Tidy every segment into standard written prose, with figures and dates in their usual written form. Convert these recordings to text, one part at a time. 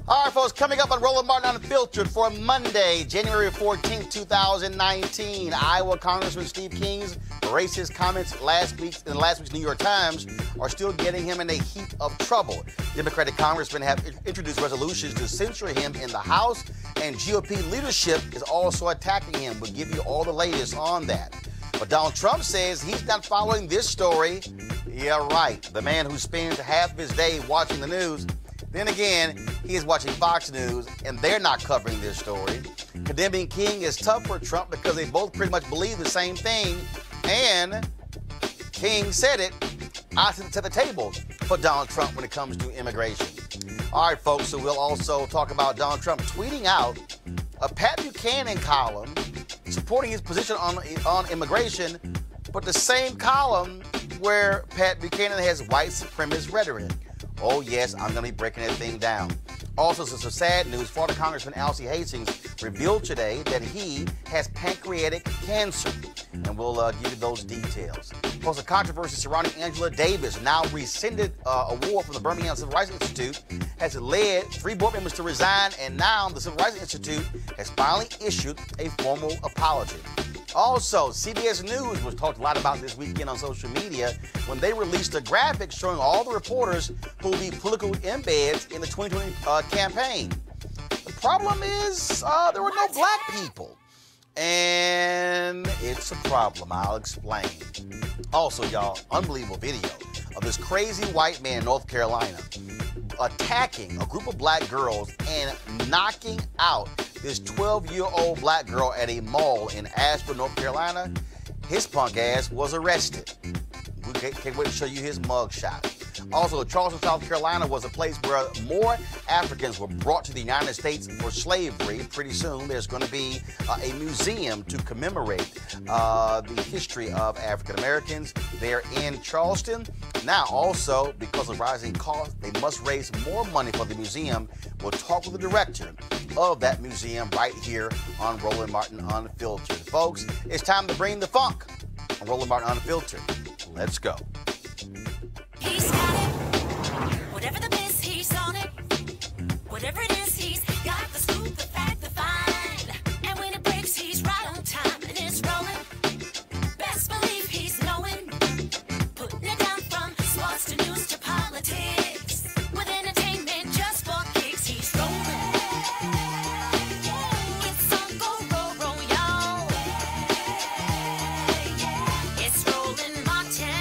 All right, folks, coming up on Roland Martin Unfiltered for Monday, January 14th, 2019. Iowa Congressman Steve King's racist comments in last week's New York Times are still getting him in a heap of trouble. Democratic congressmen have introduced resolutions to censure him in the House, and GOP leadership is also attacking him. We'll give you all the latest on that. But Donald Trump says he's not following this story. Yeah, right. The man who spends half of his day watching the news. Then again, he is watching Fox News, and they're not covering this story. Condemning King is tough for Trump because they both pretty much believe the same thing. And King said it, I sit at the table for Donald Trump when it comes to immigration. All right, folks, so we'll also talk about Donald Trump tweeting out a Pat Buchanan column supporting his position on immigration, but the same column where Pat Buchanan has white supremacist rhetoric. Oh, yes, I'm going to be breaking that thing down. Also, some sad news. Florida Congressman Alcee Hastings revealed today that he has pancreatic cancer. And we'll give you those details. Plus, a controversy surrounding Angela Davis, now rescinded award from the Birmingham Civil Rights Institute, has led 3 board members to resign, and now the Civil Rights Institute has finally issued a formal apology. Also, CBS News was talked a lot about this weekend on social media when they released a graphic showing all the reporters who will be political embeds in the 2020 campaign. The problem is there were no black people. And it's a problem. I'll explain. Also, y'all, unbelievable video of this crazy white man in North Carolina attacking a group of black girls and knocking out this 12-year-old black girl at a mall in Asheville, North Carolina. His punk ass was arrested. We can't wait to show you his mugshot. Also, Charleston, South Carolina was a place where more Africans were brought to the United States for slavery. Pretty soon, there's going to be a museum to commemorate the history of African Americans there in Charleston. Now, also, because of rising costs, they must raise more money for the museum. We'll talk with the director of that museum right here on Roland Martin Unfiltered. Folks, it's time to bring the funk on Roland Martin Unfiltered. Let's go. He's got it. Whatever the biz, he's on it. Whatever it is, he's got the scoop, the fact, the find. And when it breaks, he's right on time and it's rolling. Best believe he's knowing. Putting it down from sports to news to politics. With entertainment just for kicks, he's rolling. It's on go, roll, y'all. It's Roland Martin.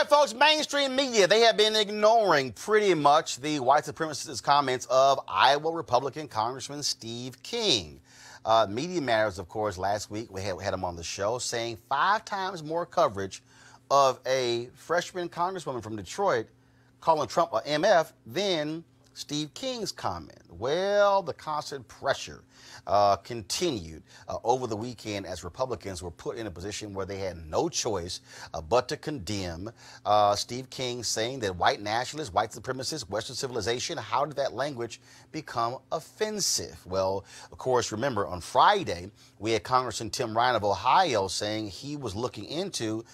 Folks, mainstream media, they have been ignoring pretty much the white supremacist comments of Iowa Republican Congressman Steve King. Media Matters, of course, last week we had him on the show saying 5 times more coverage of a freshman congresswoman from Detroit calling Trump a MF than Steve King's comment? Well, the constant pressure continued over the weekend as Republicans were put in a position where they had no choice but to condemn Steve King, saying that white nationalists, white supremacists, Western civilization, how did that language become offensive? Well, of course, remember on Friday, we had Congressman Tim Ryan of Ohio saying he was looking into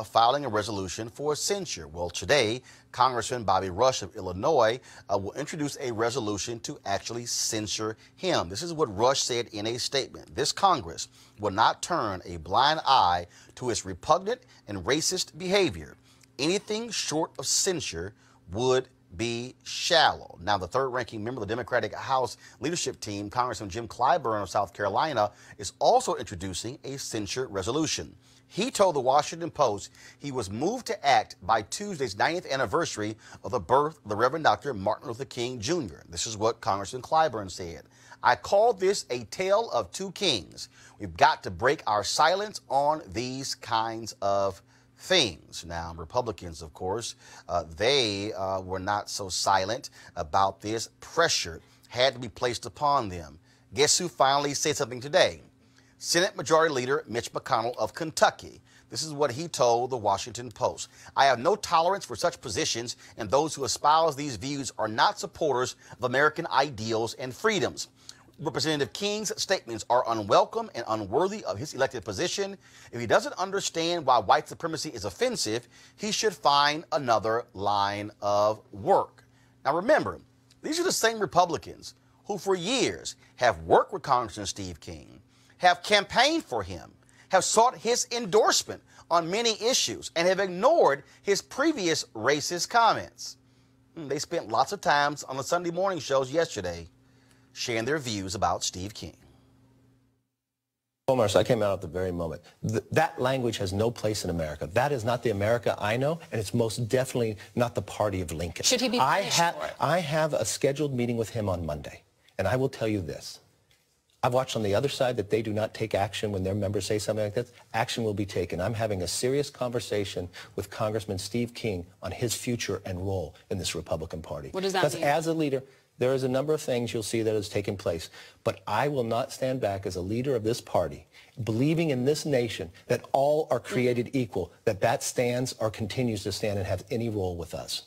filing a resolution for censure. Well, today, Congressman Bobby Rush of Illinois will introduce a resolution to actually censure him. This is what Rush said in a statement. This Congress will not turn a blind eye to its repugnant and racist behavior. Anything short of censure would be shallow. Now, the third-ranking member of the Democratic House leadership team, Congressman Jim Clyburn of South Carolina, is also introducing a censure resolution. He told the Washington Post he was moved to act by Tuesday's 90th anniversary of the birth of the Reverend Dr. Martin Luther King Jr. This is what Congressman Clyburn said. I call this a tale of two kings. We've got to break our silence on these kinds of things. Now, Republicans, of course, they were not so silent about this. Pressure had to be placed upon them. Guess who finally said something today? Senate Majority Leader Mitch McConnell of Kentucky. This is what he told the Washington Post. I have no tolerance for such positions, and those who espouse these views are not supporters of American ideals and freedoms. Representative King's statements are unwelcome and unworthy of his elected position. If he doesn't understand why white supremacy is offensive, he should find another line of work. Now remember, these are the same Republicans who for years have worked with Congressman Steve King, have campaigned for him, have sought his endorsement on many issues, and have ignored his previous racist comments. They spent lots of time on the Sunday morning shows yesterday sharing their views about Steve King. Omar, so I came out at the very moment. That language has no place in America. That is not the America I know, and it's most definitely not the party of Lincoln. Should he be punished for it? I have a scheduled meeting with him on Monday, and I will tell you this. I've watched on the other side that they do not take action when their members say something like this. Action will be taken. I'm having a serious conversation with Congressman Steve King on his future and role in this Republican Party. What does that mean? Because as a leader, there is a number of things you'll see that has taken place. But I will not stand back as a leader of this party, believing in this nation that all are created equal, that stands or continues to stand and have any role with us.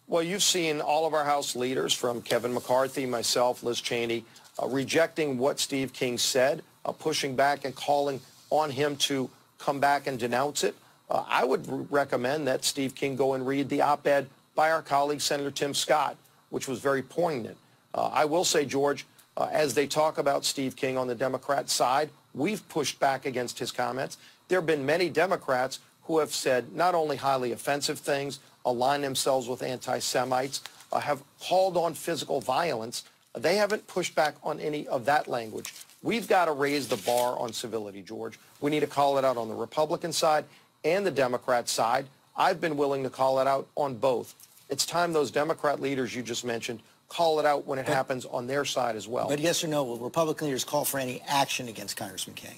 Well, you've seen all of our House leaders, from Kevin McCarthy, myself, Liz Cheney, rejecting what Steve King said, pushing back and calling on him to come back and denounce it. I would recommend that Steve King go and read the op-ed by our colleague, Senator Tim Scott, which was very poignant. I will say, George, as they talk about Steve King on the Democrat side, we've pushed back against his comments. There have been many Democrats who have said not only highly offensive things, align themselves with anti-Semites, have called on physical violence. They haven't pushed back on any of that language. We've got to raise the bar on civility, George. We need to call it out on the Republican side and the Democrat side. I've been willing to call it out on both. It's time those Democrat leaders you just mentioned call it out when it happens on their side as well. But yes or no, will Republican leaders call for any action against Congressman King?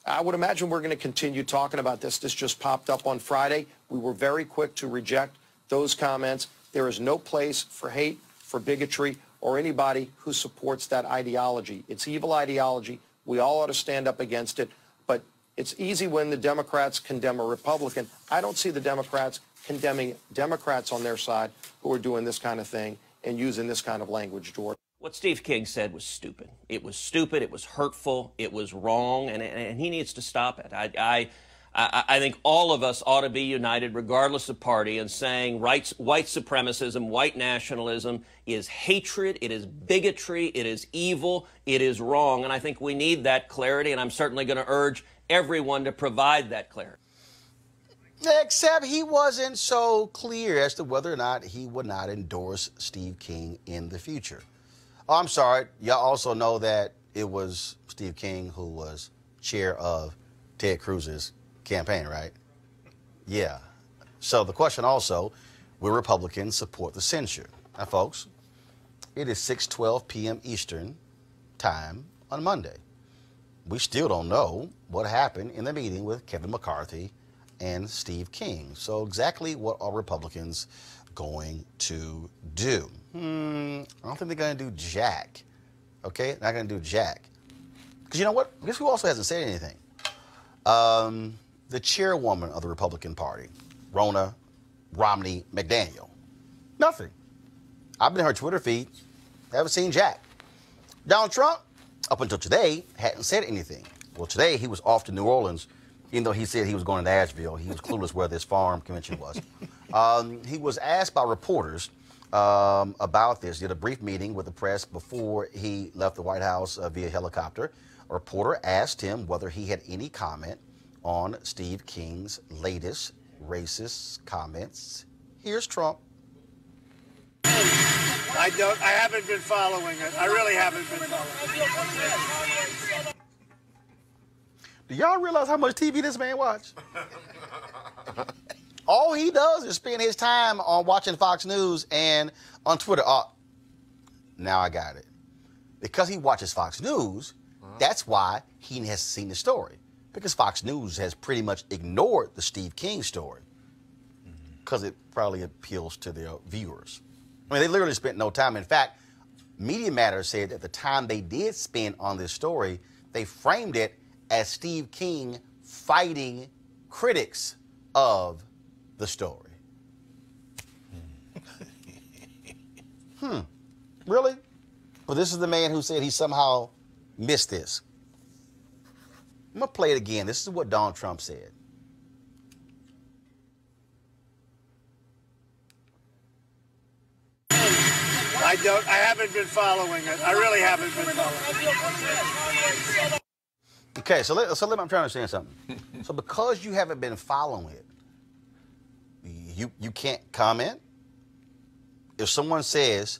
I would imagine we're going to continue talking about this. This just popped up on Friday. We were very quick to reject those comments. There is no place for hate, for bigotry, or anybody who supports that ideology. It's evil ideology. We all ought to stand up against it. But it's easy when the Democrats condemn a Republican. I don't see the Democrats condemning Democrats on their side who are doing this kind of thing and using this kind of language, George. What Steve King said was stupid. It was stupid. It was hurtful. It was wrong, and he needs to stop it. I think all of us ought to be united, regardless of party, in saying white supremacism, white nationalism is hatred, it is bigotry, it is evil, it is wrong. And I think we need that clarity, and I'm certainly going to urge everyone to provide that clarity. Except he wasn't so clear as to whether or not he would not endorse Steve King in the future. Oh, I'm sorry. Y'all also know that it was Steve King who was chair of Ted Cruz's campaign, right? Yeah. So the question also, will Republicans support the censure? Now, folks, it is 6:12 p.m. Eastern time on Monday. We still don't know what happened in the meeting with Kevin McCarthy and Steve King. So exactly what are Republicans going to do? I don't think they're going to do jack. Okay? Not going to do jack. Because you know what? Guess who also hasn't said anything? The chairwoman of the Republican Party, Ronna Romney McDaniel. Nothing. I've been in her Twitter feed. Haven't seen jack. Donald Trump, up until today, hadn't said anything. Well, today he was off to New Orleans, even though he said he was going to Asheville. He was clueless where this farm convention was. He was asked by reporters about this. He had a brief meeting with the press before he left the White House via helicopter. A reporter asked him whether he had any comment on Steve King's latest racist comments. Here's Trump. I haven't been following it. I really haven't been following it. Do y'all realize how much TV this man watch? All he does is spend his time on watching Fox News and on Twitter. Now I got it. Because he watches Fox News, that's why he hasn't seen the story. Because Fox News has pretty much ignored the Steve King story. Because it probably appeals to their viewers. I mean, they literally spent no time. In fact, Media Matters said that the time they did spend on this story, they framed it as Steve King fighting critics of the story. Really? Well, this is the man who said he somehow missed this. I'm going to play it again. This is what Donald Trump said. I haven't been following it. I really haven't been following it. Okay, so I'm trying to understand something. So because you haven't been following it, you can't comment? If someone says,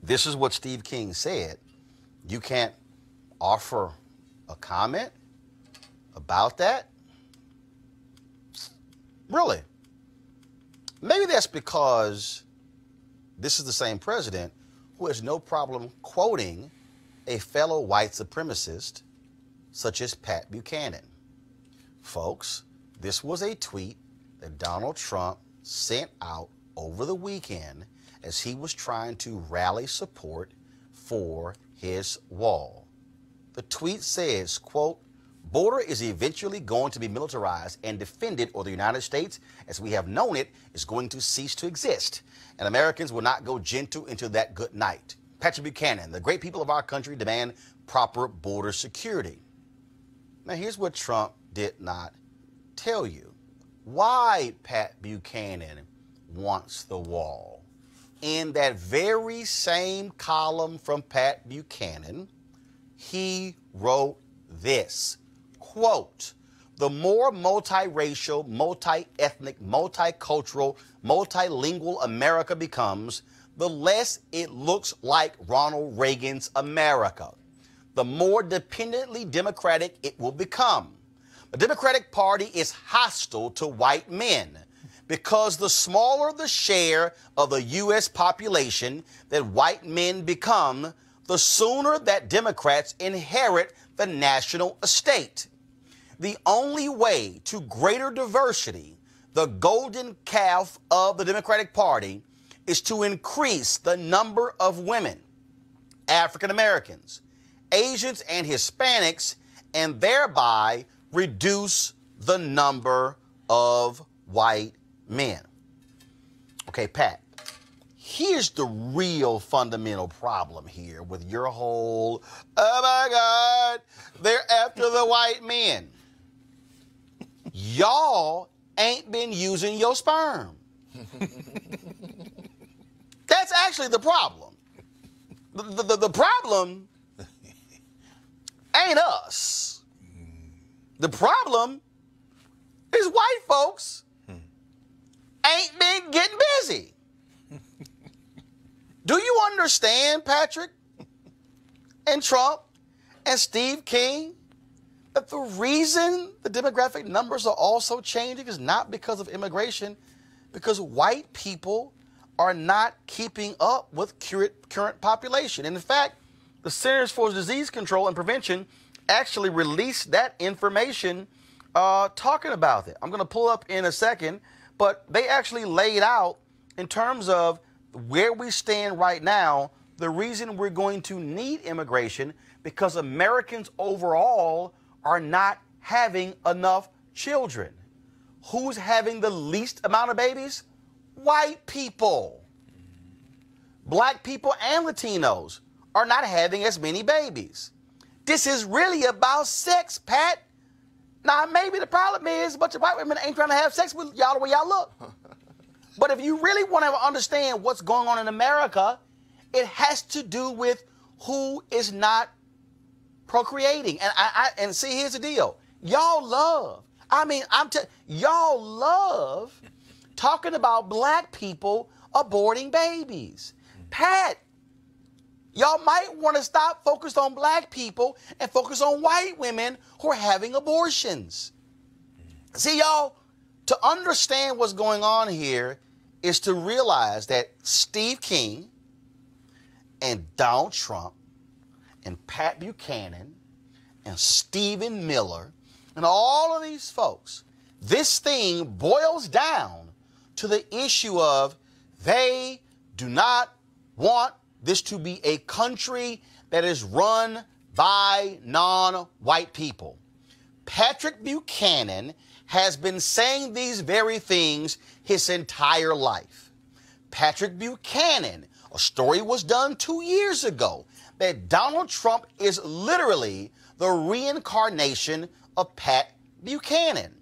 this is what Steve King said, you can't offer a comment about that? Really? Maybe that's because this is the same president who has no problem quoting a fellow white supremacist such as Pat Buchanan. Folks, this was a tweet that Donald Trump sent out over the weekend as he was trying to rally support for his wall. The tweet says, quote, "Border is eventually going to be militarized and defended, or the United States, as we have known it, is going to cease to exist. And Americans will not go gentle into that good night. Patrick Buchanan, the great people of our country demand proper border security." Now, here's what Trump did not tell you. Why Pat Buchanan wants the wall. In that very same column from Pat Buchanan, he wrote this, quote, "The more multiracial, multi-ethnic, multicultural, multilingual America becomes, the less it looks like Ronald Reagan's America. The more dependently Democratic it will become. The Democratic Party is hostile to white men because the smaller the share of the U.S. population that white men become, the sooner that Democrats inherit the national estate. The only way to greater diversity, the golden calf of the Democratic Party, is to increase the number of women, African Americans, Asians, and Hispanics, and thereby reduce the number of white men." Okay, Pat, here's the real fundamental problem here with your whole, oh my God, they're after the white men. Y'all ain't been using your sperm. That's actually the problem. The problem ain't us. The problem is white folks ain't been getting busy. Do you understand, Patrick and Trump and Steve King, that the reason the demographic numbers are also changing is not because of immigration, because white people are not keeping up with current population. And in fact, the Centers for Disease Control and Prevention actually released that information talking about it. I'm going to pull up in a second, but they actually laid out in terms of where we stand right now, the reason we're going to need immigration because Americans overall are not having enough children. Who's having the least amount of babies? White people. Black people and Latinos are not having as many babies. This is really about sex, Pat. Now, maybe the problem is a bunch of white women ain't trying to have sex with y'all the way y'all look. But if you really want to understand what's going on in America, it has to do with who is not procreating. And see, here's the deal. Y'all love, y'all love talking about black people aborting babies. Pat, y'all might want to stop focused on black people and focus on white women who are having abortions. See, y'all, to understand what's going on here is to realize that Steve King and Donald Trump and Pat Buchanan and Stephen Miller and all of these folks, this thing boils down to the issue of they do not want this to be a country that is run by non-white people. Patrick Buchanan has been saying these very things his entire life. Patrick Buchanan, a story was done 2 years ago that Donald Trump is literally the reincarnation of Pat Buchanan.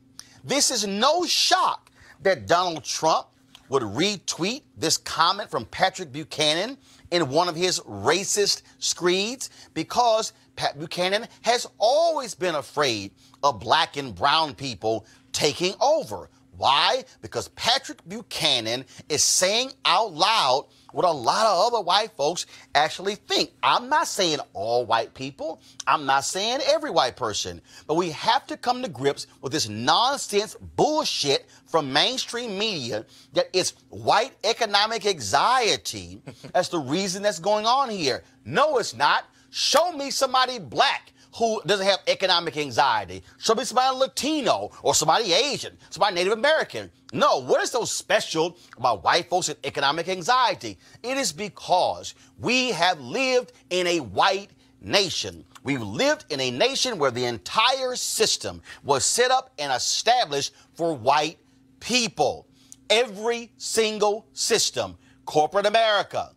This is no shock that Donald Trump would retweet this comment from Patrick Buchanan in one of his racist screeds because Pat Buchanan has always been afraid of black and brown people taking over. Why? Because Patrick Buchanan is saying out loud what a lot of other white folks actually think. I'm not saying all white people. I'm not saying every white person. But we have to come to grips with this nonsense bullshit from mainstream media that it's white economic anxiety. That's the reason that's going on here. No, it's not. Show me somebody black who doesn't have economic anxiety. Show me somebody Latino or somebody Asian, somebody Native American. No, what is so special about white folks and economic anxiety? It is because we have lived in a white nation. We've lived in a nation where the entire system was set up and established for white people. Every single system, corporate America,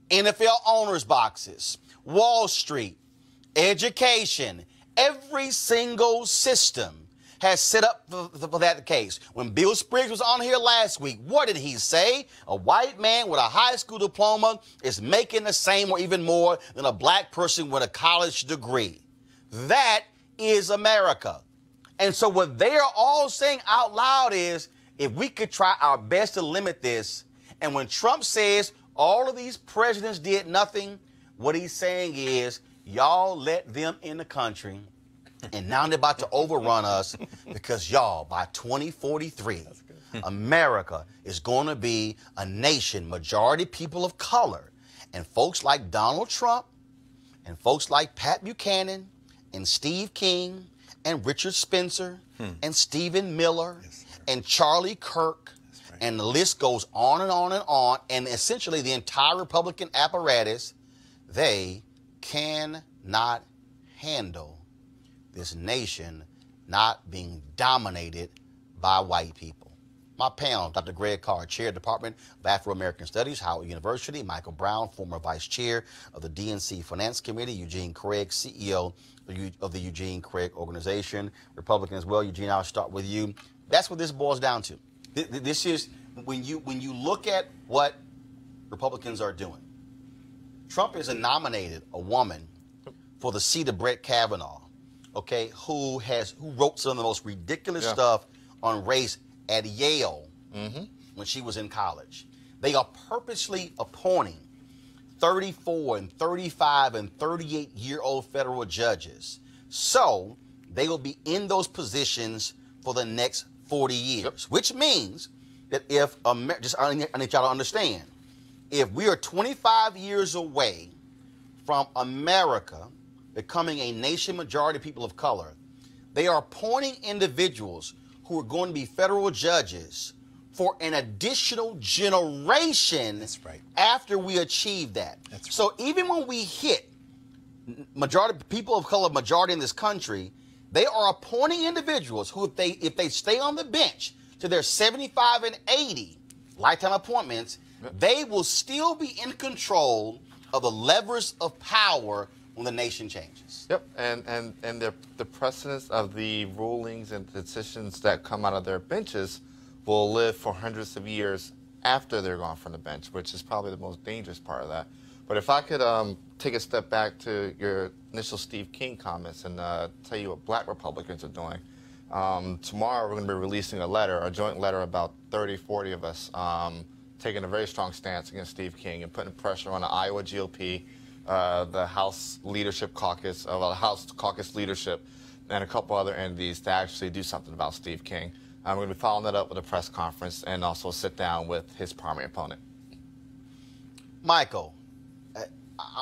NFL owners boxes, Wall Street, education, every single system has set up for that case. When Bill Spriggs was on here last week, what did he say? A white man with a high school diploma is making the same or even more than a black person with a college degree. That is America. And so what they are all saying out loud is, if we could try our best to limit this, and when Trump says all of these presidents did nothing, what he's saying is, y'all let them in the country, and now they're about to overrun us because y'all, by 2043, America is going to be a nation, majority people of color. And folks like Donald Trump and folks like Pat Buchanan and Steve King and Richard Spencer and Stephen Miller and Charlie Kirk, and the list goes on and on and on, and essentially the entire Republican apparatus, they cannot handle this nation not being dominated by white people. My panel, Dr. Greg Carr, Chair, Department of Afro-American Studies, Howard University, Michael Brown, former Vice Chair of the DNC Finance Committee, Eugene Craig, CEO of the Eugene Craig Organization, Republican as well. Eugene, I'll start with you. That's what this boils down to. This is, when you look at what Republicans are doing, Trump has nominated a woman for the seat of Brett Kavanaugh, okay, who wrote some of the most ridiculous stuff on race at Yale when she was in college. They are purposely appointing 34 and 35 and 38-year-old federal judges. So they will be in those positions for the next 40 years, which means that if, I need y'all to understand, if we are 25 years away from America becoming a nation majority people of color, they are appointing individuals who are going to be federal judges for an additional generation. That's right. After we achieve that. That's right. So even when we hit majority people of color, majority in this country, they are appointing individuals who, if they stay on the bench to their 75 and 80 lifetime appointments, they will still be in control of the levers of power when the nation changes. Yep, and the precedence of the rulings and decisions that come out of their benches will live for hundreds of years after they're gone from the bench, which is probably the most dangerous part of that. But if I could take a step back to your initial Steve King comments and tell you what black Republicans are doing. Tomorrow we're going to be releasing a joint letter, about 30, 40 of us, taking a very strong stance against Steve King and putting pressure on the Iowa GOP, the House Leadership Caucus, the House Caucus leadership, and a couple other entities to actually do something about Steve King. We're going to be following that up with a press conference and also sit down with his primary opponent. Michael,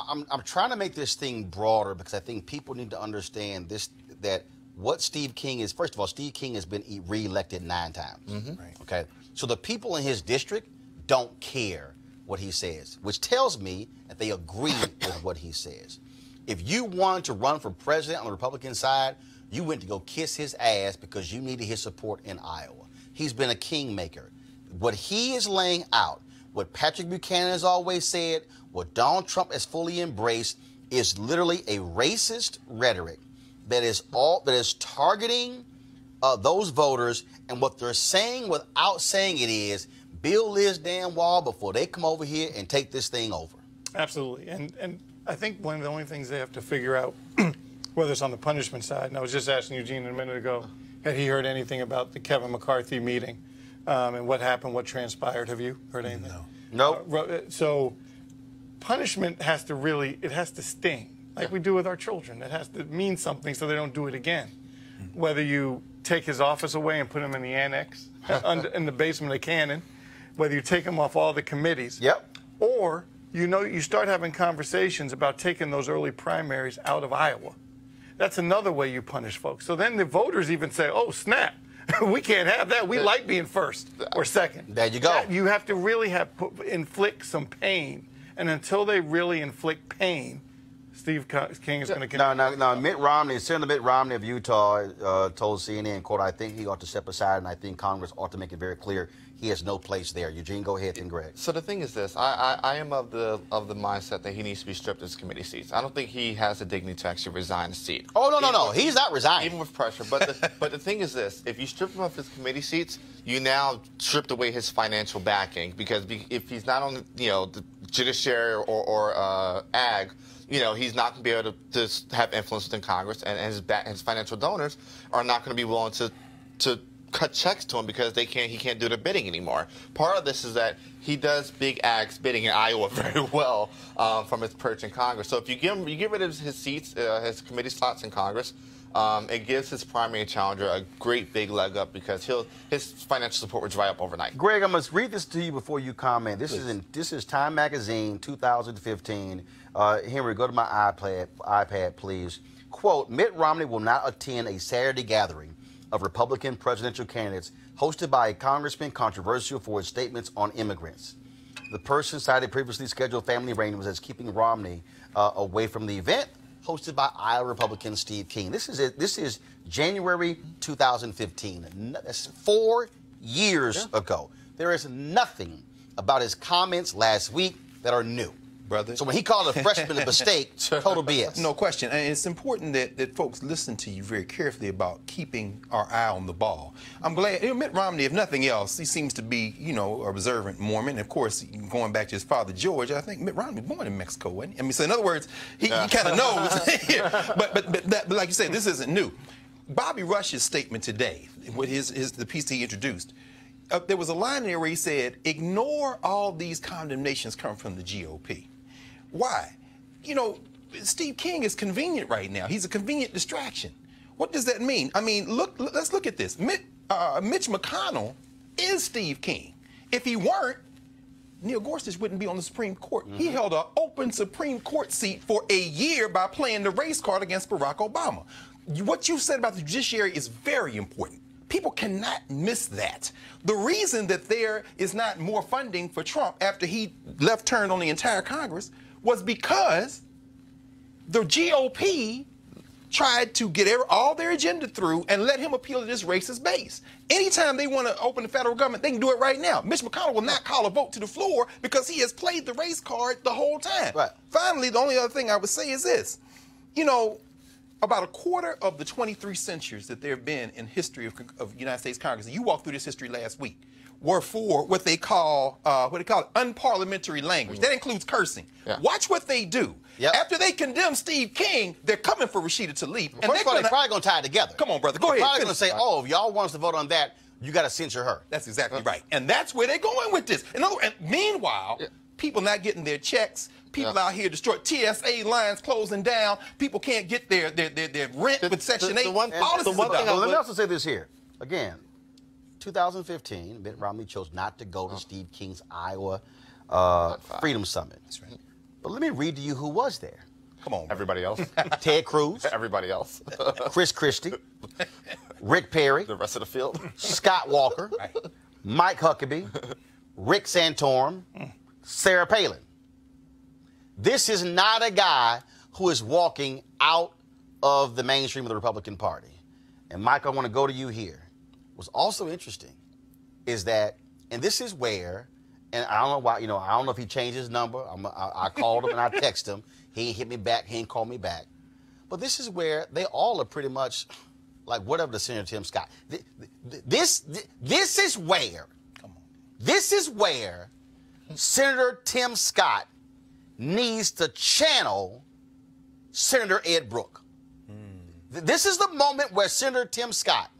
I'm trying to make this thing broader because I think people need to understand this, that what Steve King is. First of all, Steve King has been re-elected 9 times. Mm-hmm. Right. Okay, so the people in his district don't care what he says, which tells me that they agree with what he says. If you wanted to run for president on the Republican side, you went to go kiss his ass because you needed his support in Iowa. He's been a kingmaker. What he is laying out, what Patrick Buchanan has always said, what Donald Trump has fully embraced, is literally a racist rhetoric that is targeting those voters. And what they're saying without saying it is, build this damn wall before they come over here and take this thing over. Absolutely. And I think one of the only things they have to figure out, whether it's on the punishment side, and I was just asking Eugene a minute ago, had he heard anything about the Kevin McCarthy meeting and what happened, what transpired? Have you heard anything? No. So punishment has to sting, like we do with our children. It has to mean something so they don't do it again. Whether you take his office away and put him in the annex, in the basement of Cannon, whether you take him off all the committees, or you start having conversations about taking those early primaries out of Iowa. That's another way you punish folks. So then the voters even say, oh, snap, we can't have that. We like being first or second. There you go. You have to really inflict some pain. And until they really inflict pain, Steve King is going to continue. No. Senator Mitt Romney of Utah told CNN, quote, I think he ought to step aside, and I think Congress ought to make it very clear he has no place there. Eugene, go ahead, and Greg. So the thing is this, I am of the mindset that he needs to be stripped of his committee seats. I don't think he has the dignity to actually resign a seat. Oh, no. He's not resigning. Even with pressure. But the thing is this, if you strip him of his committee seats, you now stripped away his financial backing, because if he's not on the Judiciary or Ag, he's not going to be able to have influence within Congress, and his financial donors are not going to be willing to cut checks to him because he can't do the bidding anymore. Part of this is that he does big Ag's bidding in Iowa very well from his perch in Congress. So if you get rid of his seats, his committee slots in Congress, it gives his primary challenger a great big leg up, because his financial support would dry up overnight. Greg, I must read this to you before you comment. This is Time Magazine, 2015. Henry, go to my iPad, please. Quote, Mitt Romney will not attend a Saturday gathering of Republican presidential candidates hosted by a congressman controversial for his statements on immigrants. The person cited previously scheduled family arrangements as keeping Romney away from the event hosted by Iowa Republican Steve King. This is January 2015. That's 4 years ago. There is nothing about his comments last week that are new. Brother. So when he called a freshman a mistake, total BS. No question. And it's important that folks listen to you very carefully about keeping our eye on the ball. I'm glad, Mitt Romney, if nothing else, he seems to be, a observant Mormon. Of course, going back to his father, George, I think Mitt Romney was born in Mexico, wasn't he? I mean, so in other words, he kind of knows. but like you said, this isn't new. Bobby Rush's statement today, with the piece he introduced, there was a line there where he said, ignore all these condemnations coming from the GOP. Why? Steve King is convenient right now. He's a convenient distraction. What does that mean? I mean, let's look at this. Mitch McConnell is Steve King. If he weren't, Neil Gorsuch wouldn't be on the Supreme Court. He held an open Supreme Court seat for a year by playing the race card against Barack Obama. What you said about the judiciary is very important. People cannot miss that. The reason that there is not more funding for Trump after he left-turned on the entire Congress was because the GOP tried to get all their agenda through and let him appeal to this racist base. Anytime they want to open the federal government, they can do it right now. Mitch McConnell will not call a vote to the floor because he has played the race card the whole time. Right. Finally, the only other thing I would say is this. You know, about a quarter of the 23 censures that there have been in history of United States Congress, and you walked through this history last week, were for what they call unparliamentary language. That includes cursing. Yeah. Watch what they do. Yep. After they condemn Steve King, they're coming for Rashida Tlaib. And first of all, they're probably going to tie it together. Come on, brother. Go they're ahead. Probably going to say, oh, if y'all want us to vote on that, you got to censure her. That's exactly right. And that's where they're going with this. In other words, meanwhile, people not getting their checks, people out here destroyed, TSA lines closing down, people can't get their rent with Section 8. Let me also say this here. Again, 2015, Mitt Romney chose not to go to Steve King's Iowa Freedom Summit. That's right. But let me read to you who was there. Come on. Everybody else. Ted Cruz. Everybody else. Chris Christie. Rick Perry. The rest of the field. Scott Walker. Right. Mike Huckabee. Rick Santorum. Sarah Palin. This is not a guy who is walking out of the mainstream of the Republican Party. And Mike, I want to go to you here. What's also interesting is that, and this is where, and I don't know why, I don't know if he changed his number. I called him and I texted him. He ain't hit me back. He ain't called me back. But this is where they all are pretty much like whatever the Senator Tim Scott. This is where, this is where Senator Tim Scott needs to channel Senator Ed Brooke. This is the moment where Senator Tim Scott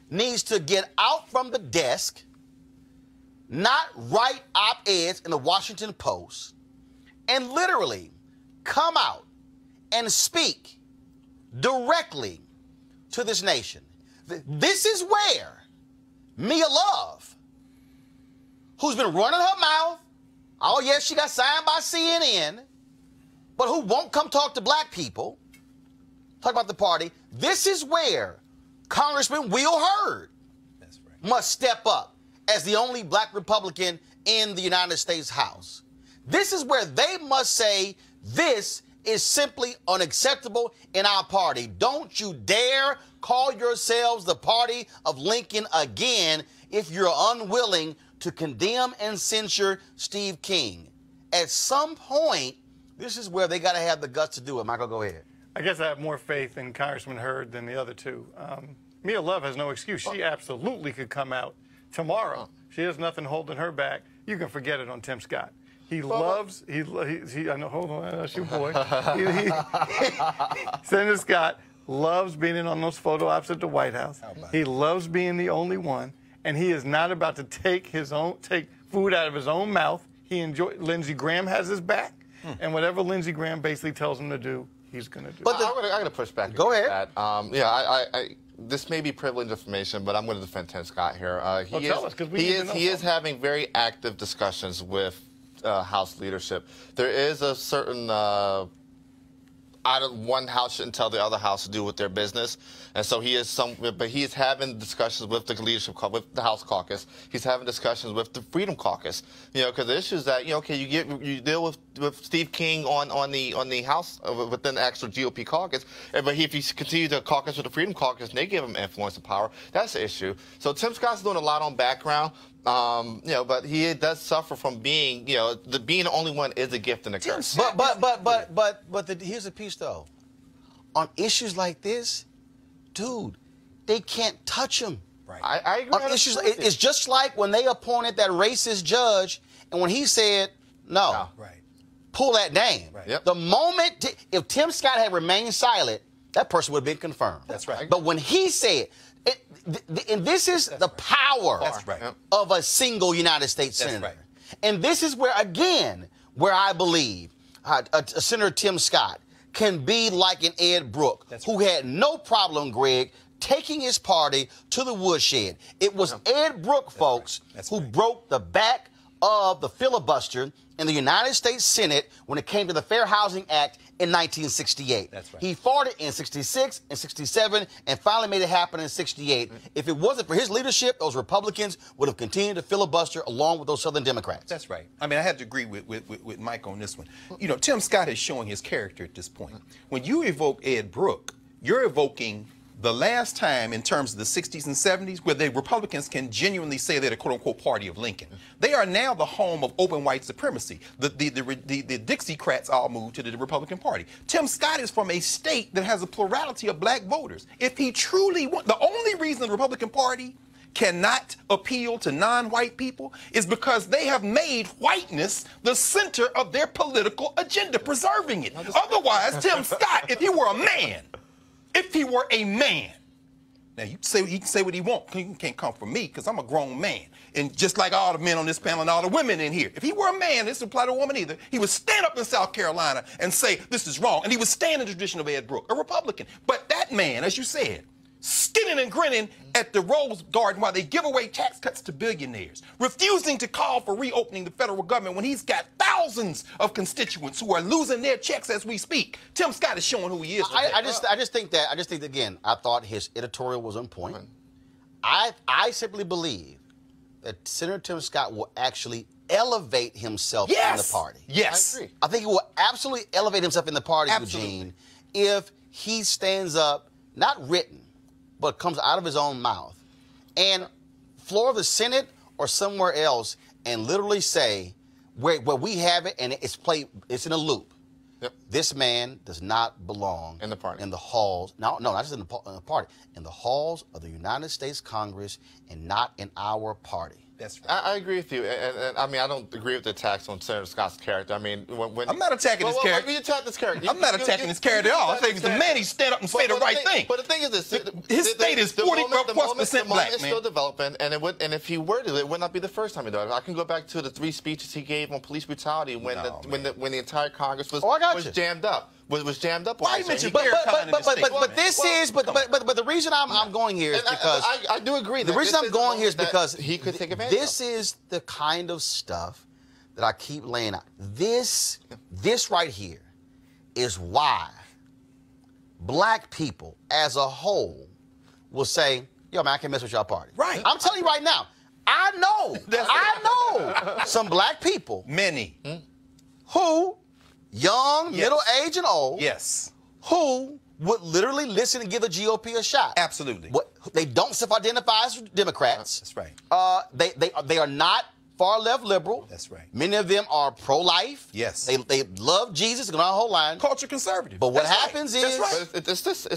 needs to get out from the desk, not write op-eds in the Washington Post, and literally come out and speak directly to this nation. This is where Mia Love, who's been running her mouth, oh yes, she got signed by CNN, but who won't come talk to black people, talk about the party, this is where Congressman Will Hurd must step up as the only black Republican in the United States House. This is where they must say, this is simply unacceptable in our party. Don't you dare call yourselves the party of Lincoln again if you're unwilling to condemn and censure Steve King. At some point, this is where they got to have the guts to do it. Michael, go ahead. I guess I have more faith in Congressman Hurd than the other two. Mia Love has no excuse. She absolutely could come out tomorrow. She has nothing holding her back. You can forget it on Tim Scott. He loves, I know, hold on, that's your boy. Senator Scott loves being in on those photo ops at the White House. He loves being the only one, and he is not about to take food out of his own mouth. Lindsey Graham has his back, and whatever Lindsey Graham basically tells him to do, he's going to do. But I'm going to push back. Go ahead. That. This may be privileged information, but I'm going to defend Tim Scott here. He is having very active discussions with House leadership. There is a certain one house shouldn't tell the other house to do with their business, and so he is having discussions with the leadership, with the House caucus. He's having discussions with the Freedom Caucus. Because the issue is that you deal with Steve King on the House within the actual GOP caucus, but if you continue to caucus with the Freedom Caucus and they give him influence and power, that's the issue. So Tim Scott's doing a lot on background. But he does suffer from being, being the only one is a gift and a curse. But here's the piece though. On issues like this, dude, they can't touch him. Right. I agree. On issues, it's just like when they appointed that racist judge, and when he said no. Right. Pull that name. Right. Yep. The moment, if Tim Scott had remained silent, that person would have been confirmed. That's right. But when he said, and this is the power of a single United States senator. Right. And this is where, again, where I believe Senator Tim Scott can be like an Ed Brooke, who had no problem, Greg, taking his party to the woodshed. It was Ed Brooke, folks, who broke the back of the filibuster in the United States Senate when it came to the Fair Housing Act in 1968. That's right. He fought it in 66 and 67 and finally made it happen in 68. If it wasn't for his leadership, those Republicans would have continued to filibuster along with those Southern Democrats. That's right. I mean, I have to agree with Mike on this one. You know, Tim Scott is showing his character at this point. When you evoke Ed Brooke, you're evoking the last time in terms of the 60s and 70s where the Republicans can genuinely say they're the quote-unquote party of Lincoln. They are now the home of open white supremacy. The Dixiecrats all moved to the Republican Party. Tim Scott is from a state that has a plurality of black voters. If he truly wants, the only reason the Republican Party cannot appeal to non-white people is because they have made whiteness the center of their political agenda, preserving it. Otherwise, Tim Scott, if he were a man, now he can say what he wants. He can't come from me because I'm a grown man. And just like all the men on this panel and all the women in here, if he were a man, this doesn't apply to a woman either, he would stand up in South Carolina and say this is wrong. And he would stand in the tradition of Ed Brooke, a Republican. But that man, as you said, skinning and grinning at the Rose Garden while they give away tax cuts to billionaires, refusing to call for reopening the federal government when he's got thousands of constituents who are losing their checks as we speak. Tim Scott is showing who he is. I just think that again, I thought his editorial was on point. I simply believe that Senator Tim Scott will actually elevate himself in the party. Yes. I agree. I think he will absolutely elevate himself in the party, Eugene, if he stands up, not written, but comes out of his own mouth and floor of the Senate or somewhere else and literally say where we have it and it's in a loop. Yep. This man does not belong in the party, in the halls. No, not just in the party, in the halls of the United States Congress and not in our party. That's right. I agree with you, and I mean I don't agree with the attacks on Senator Scott's character. I mean, when I'm not attacking his character. You attack this character. I'm not attacking his character at all. I think he's the man. He stand up and say the right thing. But the thing is this: his state is 40+% black, man. It's still developing, and if he were to, it would not be the first time he did it. I can go back to the 3 speeches he gave on police brutality when the entire Congress was jammed up. Was jammed up. Why you mentioned but the reason I'm going here is because I do agree. The reason I'm going here is because he could take advantage. This is the kind of stuff that I keep laying out. This right here is why black people as a whole will say, "Yo, man, I can't mess with y'all party." Right. I'm telling you right now. I know some black people, many, who. Young, middle-aged, and old. Yes. Who would literally listen and give the GOP a shot. Absolutely. They don't self-identify as Democrats. That's right. They are not far-left liberal. That's right. Many of them are pro-life. Yes. They love Jesus, going our whole line. Culture conservative. But what happens is,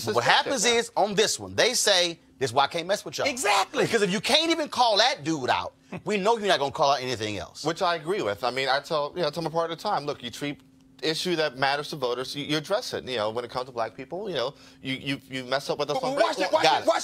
what happens is on this one, they say, this is why I can't mess with y'all. Exactly. Because if you can't even call that dude out, we know you're not going to call out anything else. Which I agree with. I mean, I tell my partner at the time, look, you treat issue that matters to voters, you address it. You know, when it comes to black people, you mess up with us. Watch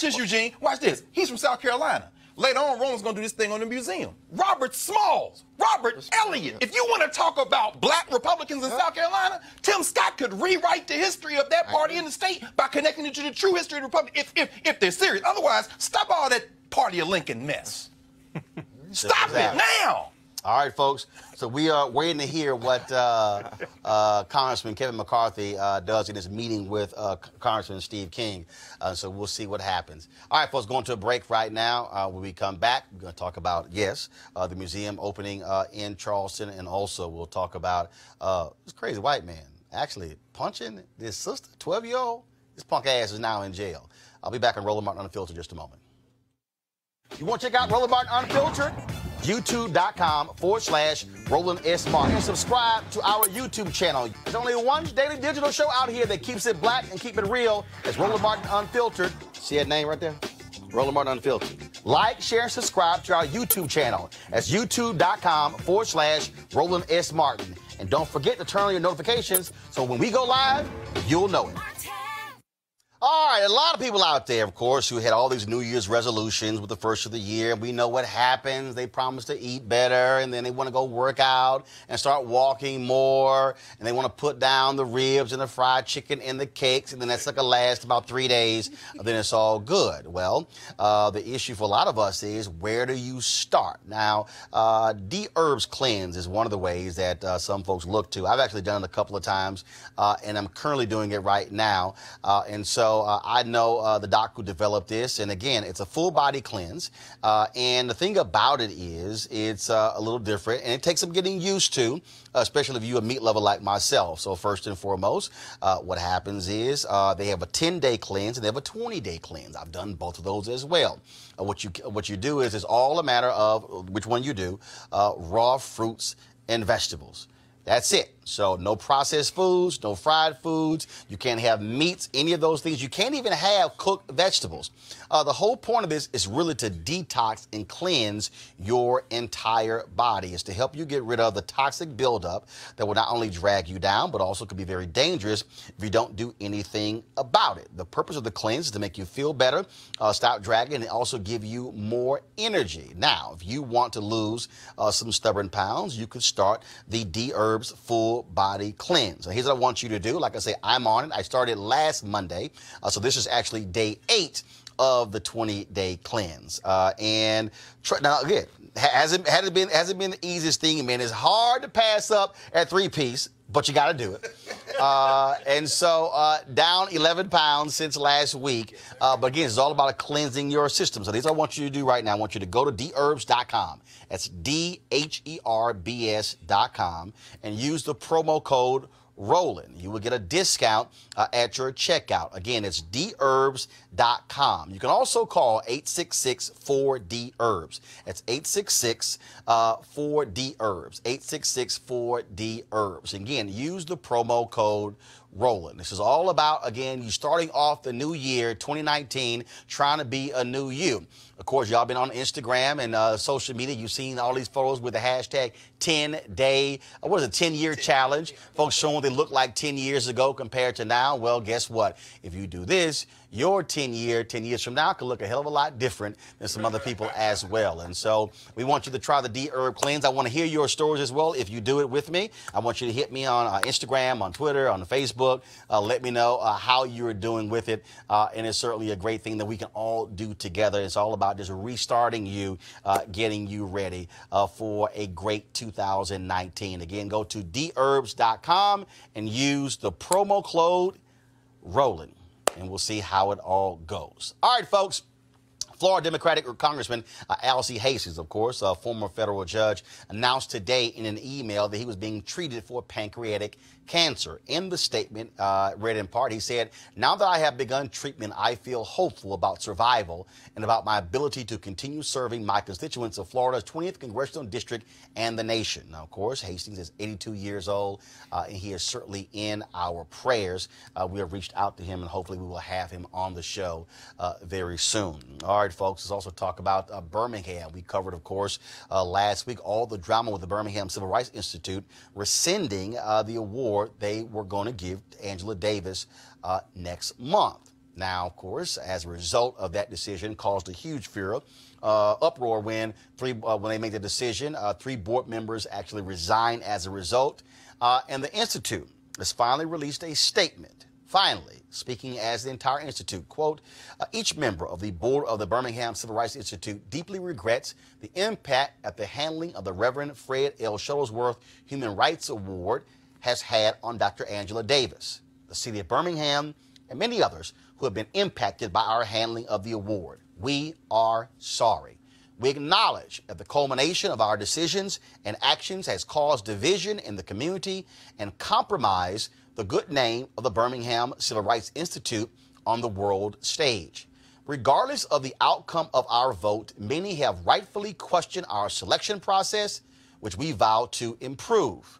this, Eugene. Watch this. He's from South Carolina. Later on, Roland's going to do this thing on the museum. Robert Smalls, Robert Elliott. If you want to talk about black Republicans in South Carolina, Tim Scott could rewrite the history of that party in the state by connecting it to the true history of the Republic, if they're serious. Otherwise, stop all that party of Lincoln mess. Stop it now. All right, folks. So we are waiting to hear what Congressman Kevin McCarthy does in his meeting with Congressman Steve King. So we'll see what happens. All right, folks, going to a break right now. When we come back, we're going to talk about, the museum opening in Charleston. And also we'll talk about this crazy white man actually punching his sister, 12-year-old. This punk ass is now in jail. I'll be back on Roland Martin Unfiltered in just a moment. You want to check out Roland Martin Unfiltered? YouTube.com/Roland S. Martin. And subscribe to our YouTube channel. There's only one daily digital show out here that keeps it black and keep it real. It's Roland Martin Unfiltered. See that name right there? Roland Martin Unfiltered. Like, share, and subscribe to our YouTube channel. That's YouTube.com/Roland S. Martin. And don't forget to turn on your notifications so when we go live, you'll know it. All right, a lot of people out there, of course, who had all these New Year's resolutions with the first of the year. We know what happens. They promise to eat better, and then they want to go work out and start walking more, and they want to put down the ribs and the fried chicken and the cakes, and then that's like a last about 3 days, and then it's all good. Well, the issue for a lot of us is, where do you start? Now, D-Herbs Cleanse is one of the ways that some folks look to. I've actually done it a couple of times, and I'm currently doing it right now, and so I know the doc who developed this, and again, it's a full body cleanse. And the thing about it is, it's a little different, and it takes some getting used to, especially if you're a meat lover like myself. So first and foremost, what happens is they have a 10-day cleanse and they have a 20-day cleanse. I've done both of those as well. What you do is, it's all a matter of which one you do, raw fruits and vegetables. That's it. So no processed foods, no fried foods. You can't have meats, any of those things. You can't even have cooked vegetables. The whole point of this is really to detox and cleanse your entire body. It's to help you get rid of the toxic buildup that will not only drag you down, but also could be very dangerous if you don't do anything about it. The purpose of the cleanse is to make you feel better, stop dragging, and also give you more energy. Now, if you want to lose some stubborn pounds, you could start the D-Herbs Full Body Cleanse. Now, here's what I want you to do. Like I say, I'm on it. I started last Monday, so this is actually day 8 of the 20-day cleanse. And now again, hasn't been the easiest thing, man. It's hard to pass up at 3-piece, but you got to do it. And so down 11 pounds since last week. But again, it's all about cleansing your system. So this is what I want you to do right now. I want you to go to dherbs.com. That's DHERBS.com, and use the promo code Roland. You will get a discount at your checkout. Again, it's dherbs.com. You can also call 866-4DHERBS. That's 866-4DHERBS. 866-4DHERBS. Again, use the promo code Roland. This is all about, again, you starting off the new year, 2019, trying to be a new you. Of course, y'all been on Instagram and social media. You've seen all these photos with the hashtag 10-day, what is it, 10-year challenge. Folks showing what they look like 10 years ago compared to now. Well, guess what? If you do this, your 10 years from now could look a hell of a lot different than some other people as well. And so we want you to try the D-Herb Cleanse. I want to hear your stories as well. If you do it with me, I want you to hit me on Instagram, on Twitter, on Facebook. Let me know how you're doing with it. And it's certainly a great thing that we can all do together. It's all about just restarting you, getting you ready for a great 2019. Again, go to dherbs.com and use the promo code Roland, and we'll see how it all goes. All right, folks. Florida Democratic Congressman Alcee Hastings, of course, a former federal judge, announced today in an email that he was being treated for pancreatic cancer. In the statement, read in part, he said, "Now that I have begun treatment, I feel hopeful about survival and about my ability to continue serving my constituents of Florida's 20th Congressional District and the nation." Now, of course, Hastings is 82 years old, and he is certainly in our prayers. We have reached out to him, and hopefully we will have him on the show very soon. All right, folks, let's also talk about Birmingham. We covered, of course, last week all the drama with the Birmingham Civil Rights Institute rescinding the award they were going to give Angela Davis next month. Now, of course, as a result of that decision, caused a huge uproar when they made the decision. 3 board members actually resigned as a result. And the Institute has finally released a statement. Finally, speaking as the entire Institute, quote, "Each member of the board of the Birmingham Civil Rights Institute deeply regrets the impact that the handling of the Reverend Fred L. Shuttlesworth Human Rights Award has had on Dr. Angela Davis, the city of Birmingham, and many others who have been impacted by our handling of the award. We are sorry. We acknowledge that the culmination of our decisions and actions has caused division in the community and compromised the good name of the Birmingham Civil Rights Institute on the world stage. Regardless of the outcome of our vote, many have rightfully questioned our selection process, which we vow to improve.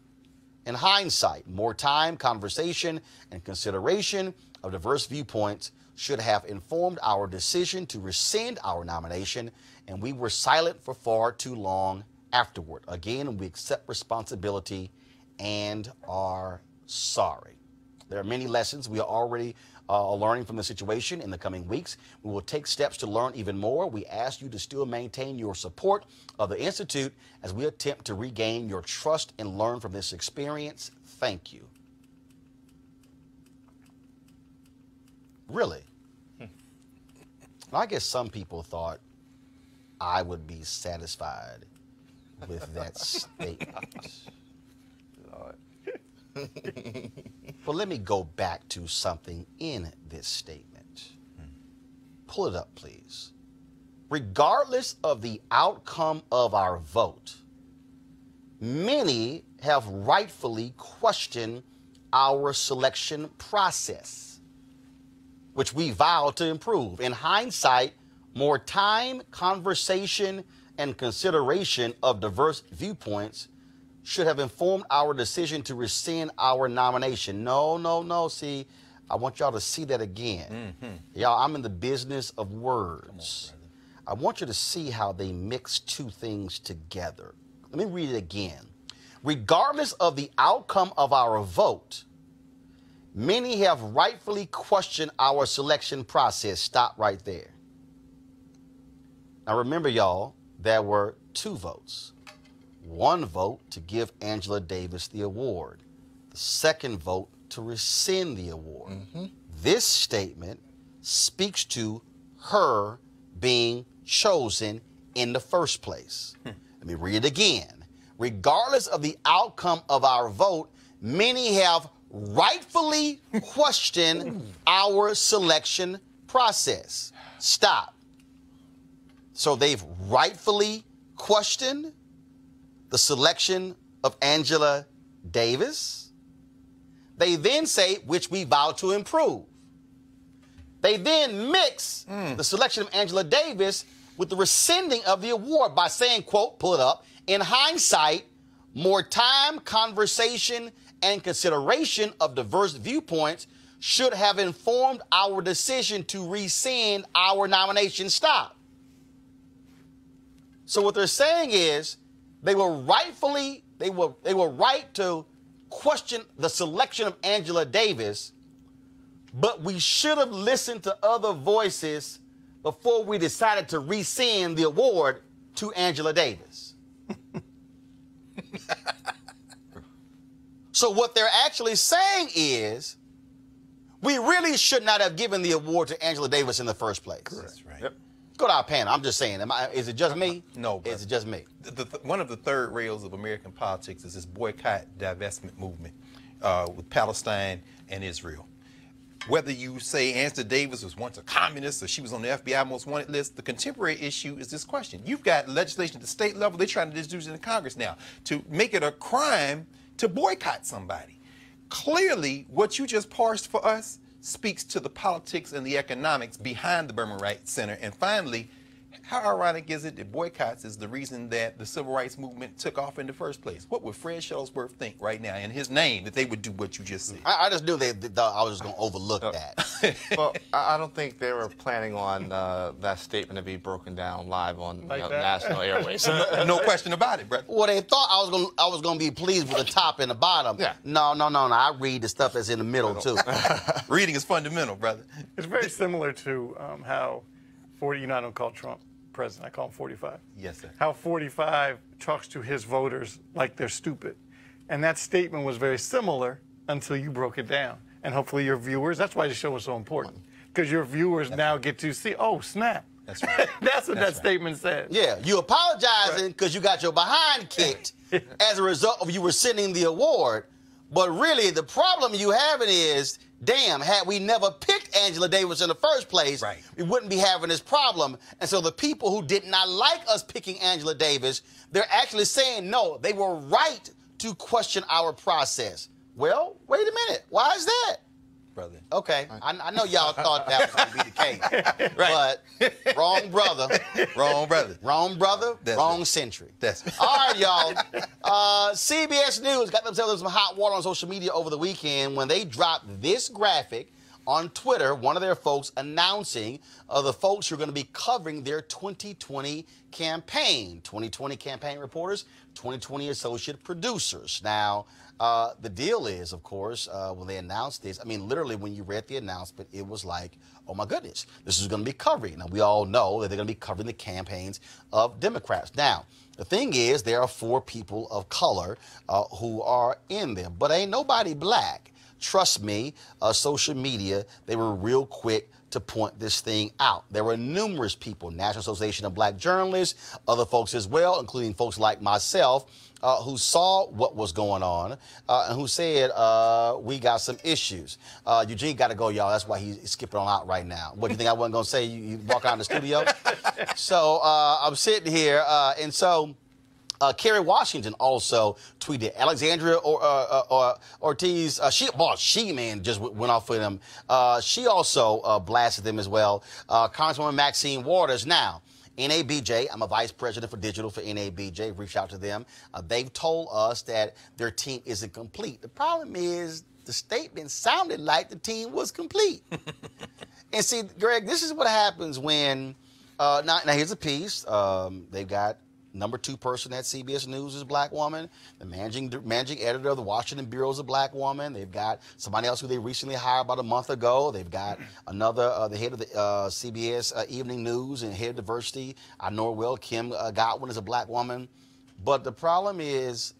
In hindsight, more time, conversation, and consideration of diverse viewpoints should have informed our decision to rescind our nomination, and we were silent for far too long afterward. Again, we accept responsibility and are sorry." There are many lessons we are already learning from the situation in the coming weeks. We will take steps to learn even more. We ask you to still maintain your support of the Institute as we attempt to regain your trust and learn from this experience. Thank you. Really? I guess some people thought I would be satisfied with that statement. But let me go back to something in this statement. Pull it up, please. Regardless of the outcome of our vote, many have rightfully questioned our selection process, which we vow to improve. In hindsight, more time, conversation, and consideration of diverse viewpoints should have informed our decision to rescind our nomination. No. See, I want y'all to see that again. Y'all, I'm in the business of words. I want you to see how they mix two things together. Let me read it again. Regardless of the outcome of our vote, many have rightfully questioned our selection process. Stop right there. Now remember, y'all, there were 2 votes. 1 vote to give Angela Davis the award. The 2nd vote to rescind the award. This statement speaks to her being chosen in the first place. Let me read it again. Regardless of the outcome of our vote, many have rightfully questioned our selection process. Stop. So they've rightfully questioned the selection of Angela Davis. They then say, which we vow to improve. They then mix the selection of Angela Davis with the rescinding of the award by saying, quote, pull it up, in hindsight, more time, conversation, and consideration of diverse viewpoints should have informed our decision to rescind our nomination. Stop. So what they're saying is, they were right to question the selection of Angela Davis, but we should have listened to other voices before we decided to rescind the award to Angela Davis. So what they're actually saying is, we really should not have given the award to Angela Davis in the first place. That's right. Yep. Go to our panel. I'm just saying. Is it just me? No. Brother. Is it just me? One of the third rails of American politics is this boycott, divestment movement with Palestine and Israel. Whether you say Angela Davis was once a communist or she was on the FBI most wanted list, the contemporary issue is this question. You've got legislation at the state level. They're trying to introduce it in Congress now to make it a crime to boycott somebody. Clearly, what you just parsed for us speaks to the politics and the economics behind the Birmingham Rights Center. And finally, how ironic is it that boycotts is the reason that the civil rights movement took off in the first place? What would Fred Shuttlesworth think right now in his name that they would do what you just said? I just knew I was just going to overlook that. Well, I don't think they were planning on that statement to be broken down live on national airways. No question about it, brother. Well, they thought I was going to be pleased with the top and the bottom. Yeah. No. I read the stuff that's in the middle, too. Reading is fundamental, brother. It's very similar to how 40, I don't call Trump president, I call him 45. Yes, sir. How 45 talks to his voters like they're stupid. And that statement was very similar until you broke it down. And hopefully your viewers, that's why the show is so important, because your viewers now get to see, oh, snap. That's right. That's what that statement said. Yeah, you apologizing because you got your behind kicked as a result of you rescinding the award. But really, the problem you having is, damn, had we never picked Angela Davis in the first place, we wouldn't be having this problem. And so the people who did not like us picking Angela Davis, they're actually saying, no, they were right to question our process. Well, wait a minute. Why is that? Brother. Okay, I know y'all thought that was going to be the case. But wrong brother. Wrong brother. Wrong brother, That's wrong it. century. That's it. All right, y'all. CBS News got themselves in some hot water on social media over the weekend when they dropped this graphic on Twitter, one of their folks announcing the folks who are going to be covering their 2020 campaign. 2020 campaign reporters, 2020 associate producers. Now, the deal is, of course, when they announced this, I mean, literally when you read the announcement, it was like, oh my goodness, this is going to be covering. Now, we all know that they're going to be covering the campaigns of Democrats. Now, the thing is, there are 4 people of color who are in them, but ain't nobody black. Trust me, social media, they were real quick to point this thing out. There were numerous people, National Association of Black Journalists, other folks as well, including folks like myself, who saw what was going on and who said, we got some issues. Eugene got to go, y'all. That's why he's skipping on out right now. What do you think I wasn't going to say? You walk out in the studio? So I'm sitting here, and so Kerry Washington also tweeted. Alexandria Ortiz, she man just went off with him. She also blasted them as well. Congresswoman Maxine Waters. Now, NABJ, I'm a vice president for digital for NABJ. Reached out to them. They've told us that their team isn't complete. The problem is the statement sounded like the team was complete. And see, Greg, this is what happens when, now here's a piece. They've got number 2 person at CBS News is a black woman. The managing editor of the Washington Bureau is a black woman. They've got somebody else who they recently hired about a month ago. They've got another, the head of the CBS Evening News and head of diversity. I know her well. Kim Godwin is a black woman. But the problem is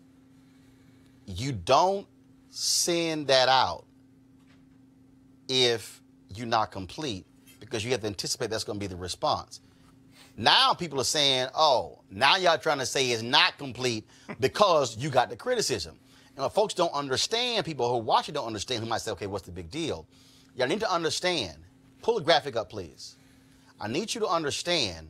you don't send that out if you're not complete, because you have to anticipate that's going to be the response. Now people are saying, oh, now y'all trying to say it's not complete because you got the criticism. And if folks don't understand, people who watch it don't understand, who might say, okay, what's the big deal? Y'all need to understand. Pull the graphic up, please. I need you to understand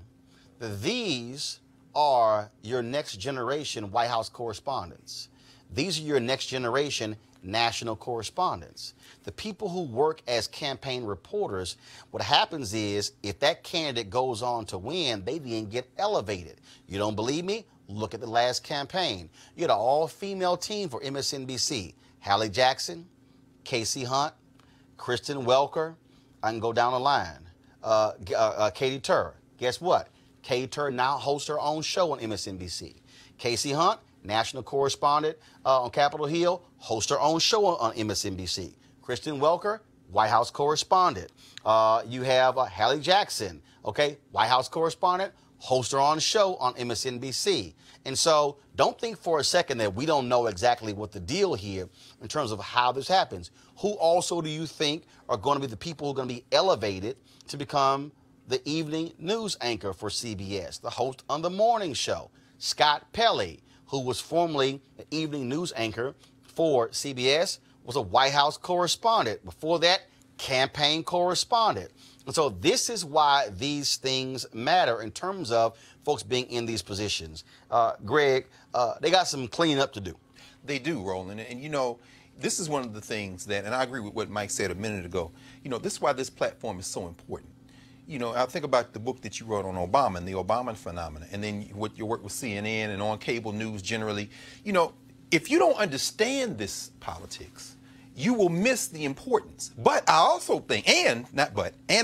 that these are your next generation White House correspondents. These are your next generation national correspondents. The people who work as campaign reporters, what happens is if that candidate goes on to win, they then get elevated. You don't believe me? Look at the last campaign. You had an all-female team for MSNBC. Hallie Jackson, Casey Hunt, Kristen Welker. I can go down the line. Katie Tur. Guess what? Katie Tur now hosts her own show on MSNBC. Casey Hunt, national correspondent on Capitol Hill, hosts her own show on MSNBC. Kristen Welker, White House correspondent. You have Hallie Jackson, okay, White House correspondent, hosts her own show on MSNBC. And so don't think for a second that we don't know exactly what the deal here in terms of how this happens. Who also do you think are going to be the people who are going to be elevated to become the evening news anchor for CBS, the host on the morning show? Scott Pelley, who was formerly the evening news anchor for CBS, was a White House correspondent. Before that, campaign correspondent. And so this is why these things matter in terms of folks being in these positions. Greg, they got some cleaning up to do. They do, Roland. And you know, this is one of the things that, and I agree with what Mike said a minute ago, you know, this is why this platform is so important. You know, I think about the book that you wrote on Obama and the Obama phenomenon, and then what your work with CNN and on cable news generally. You know, if you don't understand this politics, you will miss the importance. But I also think, and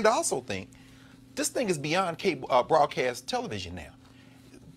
also think, this thing is beyond cable broadcast television now.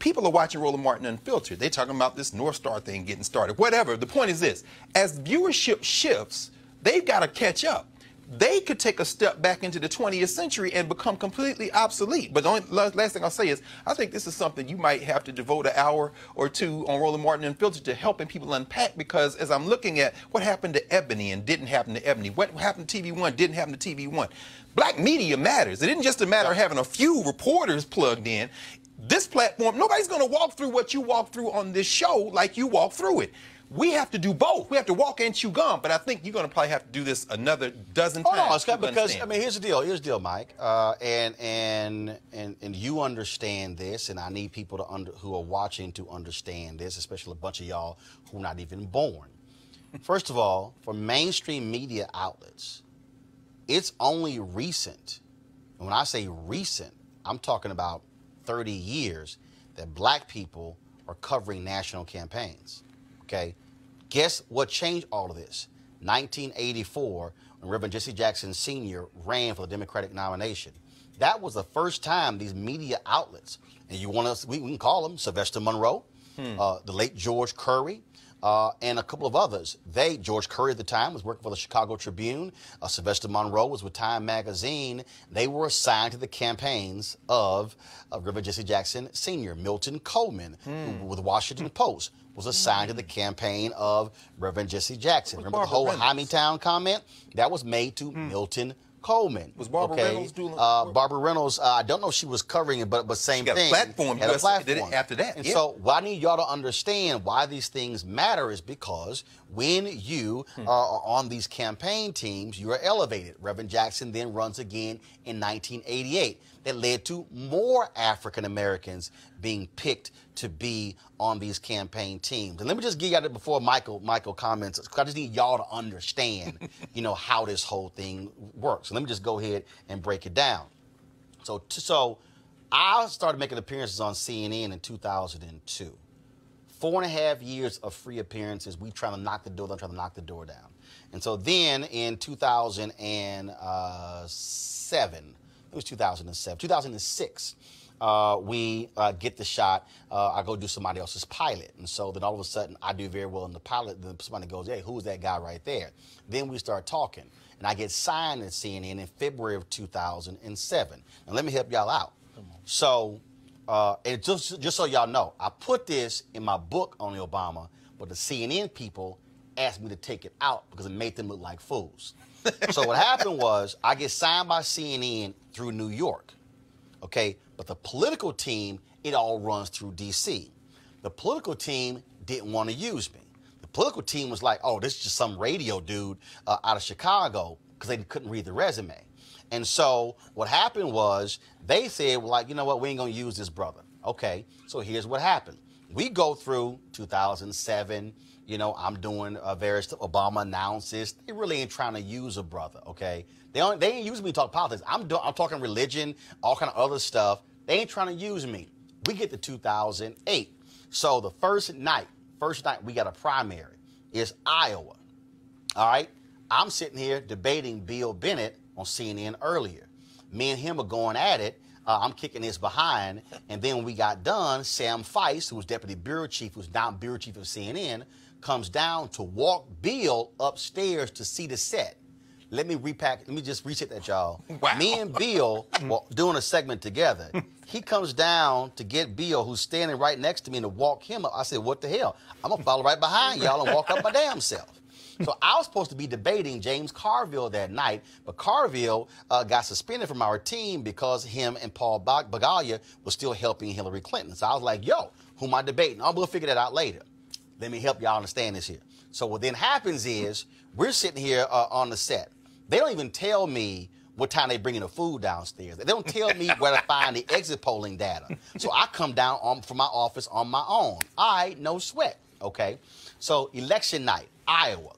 People are watching Roland Martin Unfiltered. They're talking about this North Star thing getting started. Whatever. The point is this: as viewership shifts, they've got to catch up. They could take a step back into the 20th century and become completely obsolete. But the only last thing I'll say is, I think this is something you might have to devote an hour or two on Roland Martin Unfiltered to helping people unpack, because as I'm looking at what happened to Ebony and didn't happen to Ebony, what happened to TV1 didn't happen to TV1. Black media matters. It isn't just a matter of having a few reporters plugged in. This platform, nobody's going to walk through what you walk through on this show like you walk through it. We have to do both. We have to walk and chew gum, but I think you're going to probably have to do this another dozen times. Oh, no, Scott, because I mean, here's the deal. Here's the deal, Mike. And you understand this, and I need people who are watching to understand this, especially a bunch of y'all who are not even born. First of all, for mainstream media outlets, it's only recent, and when I say recent, I'm talking about 30 years, that black people are covering national campaigns. Okay, guess what changed all of this? 1984, when Reverend Jesse Jackson Sr. ran for the Democratic nomination. That was the first time these media outlets, and you want us, we can call them Sylvester Monroe, the late George Curry, and a couple of others. George Curry at the time was working for the Chicago Tribune. Sylvester Monroe was with Time Magazine. They were assigned to the campaigns of Reverend Jesse Jackson Sr. Milton Coleman, who, with the Washington Post, was assigned to the campaign of Reverend Jesse Jackson. Remember the whole Hymietown comment? That was made to Milton Coleman. Was Barbara Reynolds doing Barbara Reynolds, I don't know if she was covering it, but same thing. She got a platform. Had a platform. Did it after that. And so what I need y'all to understand why these things matter is because when you are on these campaign teams, you are elevated. Reverend Jackson then runs again in 1988. That led to more African Americans being picked to be on these campaign teams. And let me just give y'all that before Michael comments. I just need y'all to understand, how this whole thing works. So let me just go ahead and break it down. So I started making appearances on CNN in 2002. 4.5 years of free appearances. We trying to knock the door down, down. And so then in 2007. It was 2007. 2006, we get the shot. I go do somebody else's pilot. And so then all of a sudden, I do very well in the pilot. Then somebody goes, hey, who's that guy right there? Then we start talking. And I get signed at CNN in February of 2007. And let me help y'all out. So, and just so y'all know, I put this in my book on Obama, but the CNN people asked me to take it out because it made them look like fools. So what happened was I get signed by CNN through New York, okay? But the political team, it all runs through D.C. The political team didn't want to use me. The political team was like, oh, this is just some radio dude out of Chicago because they couldn't read the resume. And so what happened was they said, well, like, you know what, we ain't going to use this brother. Okay, so here's what happened. We go through 2007, I'm doing various stuff. Obama announces. They really ain't trying to use a brother, okay? They ain't using me to talk politics. I'm talking religion, all kind of other stuff. They ain't trying to use me. We get to 2008. So the first night we got a primary is Iowa, all right? I'm sitting here debating Bill Bennett on CNN earlier. Me and him are going at it. I'm kicking his behind. And then when we got done, Sam Feist, who was deputy bureau chief, who's now bureau chief of CNN, comes down to walk Bill upstairs to see the set. Let me just reset that, y'all. Wow. Me and Bill were doing a segment together. He comes down to get Bill, who's standing right next to me, and to walk him up. I said, what the hell? I'm going to follow right behind y'all and walk up my damn self. So I was supposed to be debating James Carville that night, but Carville got suspended from our team because him and Paul Bagaglia was still helping Hillary Clinton. So I was like, yo, who am I debating? We'll figure that out later. Let me help y'all understand this here. So what then happens is we're sitting here on the set. They don't even tell me what time they bringing the food downstairs. They don't tell me where to find the exit polling data. So I come down from my office on my own. All right, no sweat, okay? So election night, Iowa.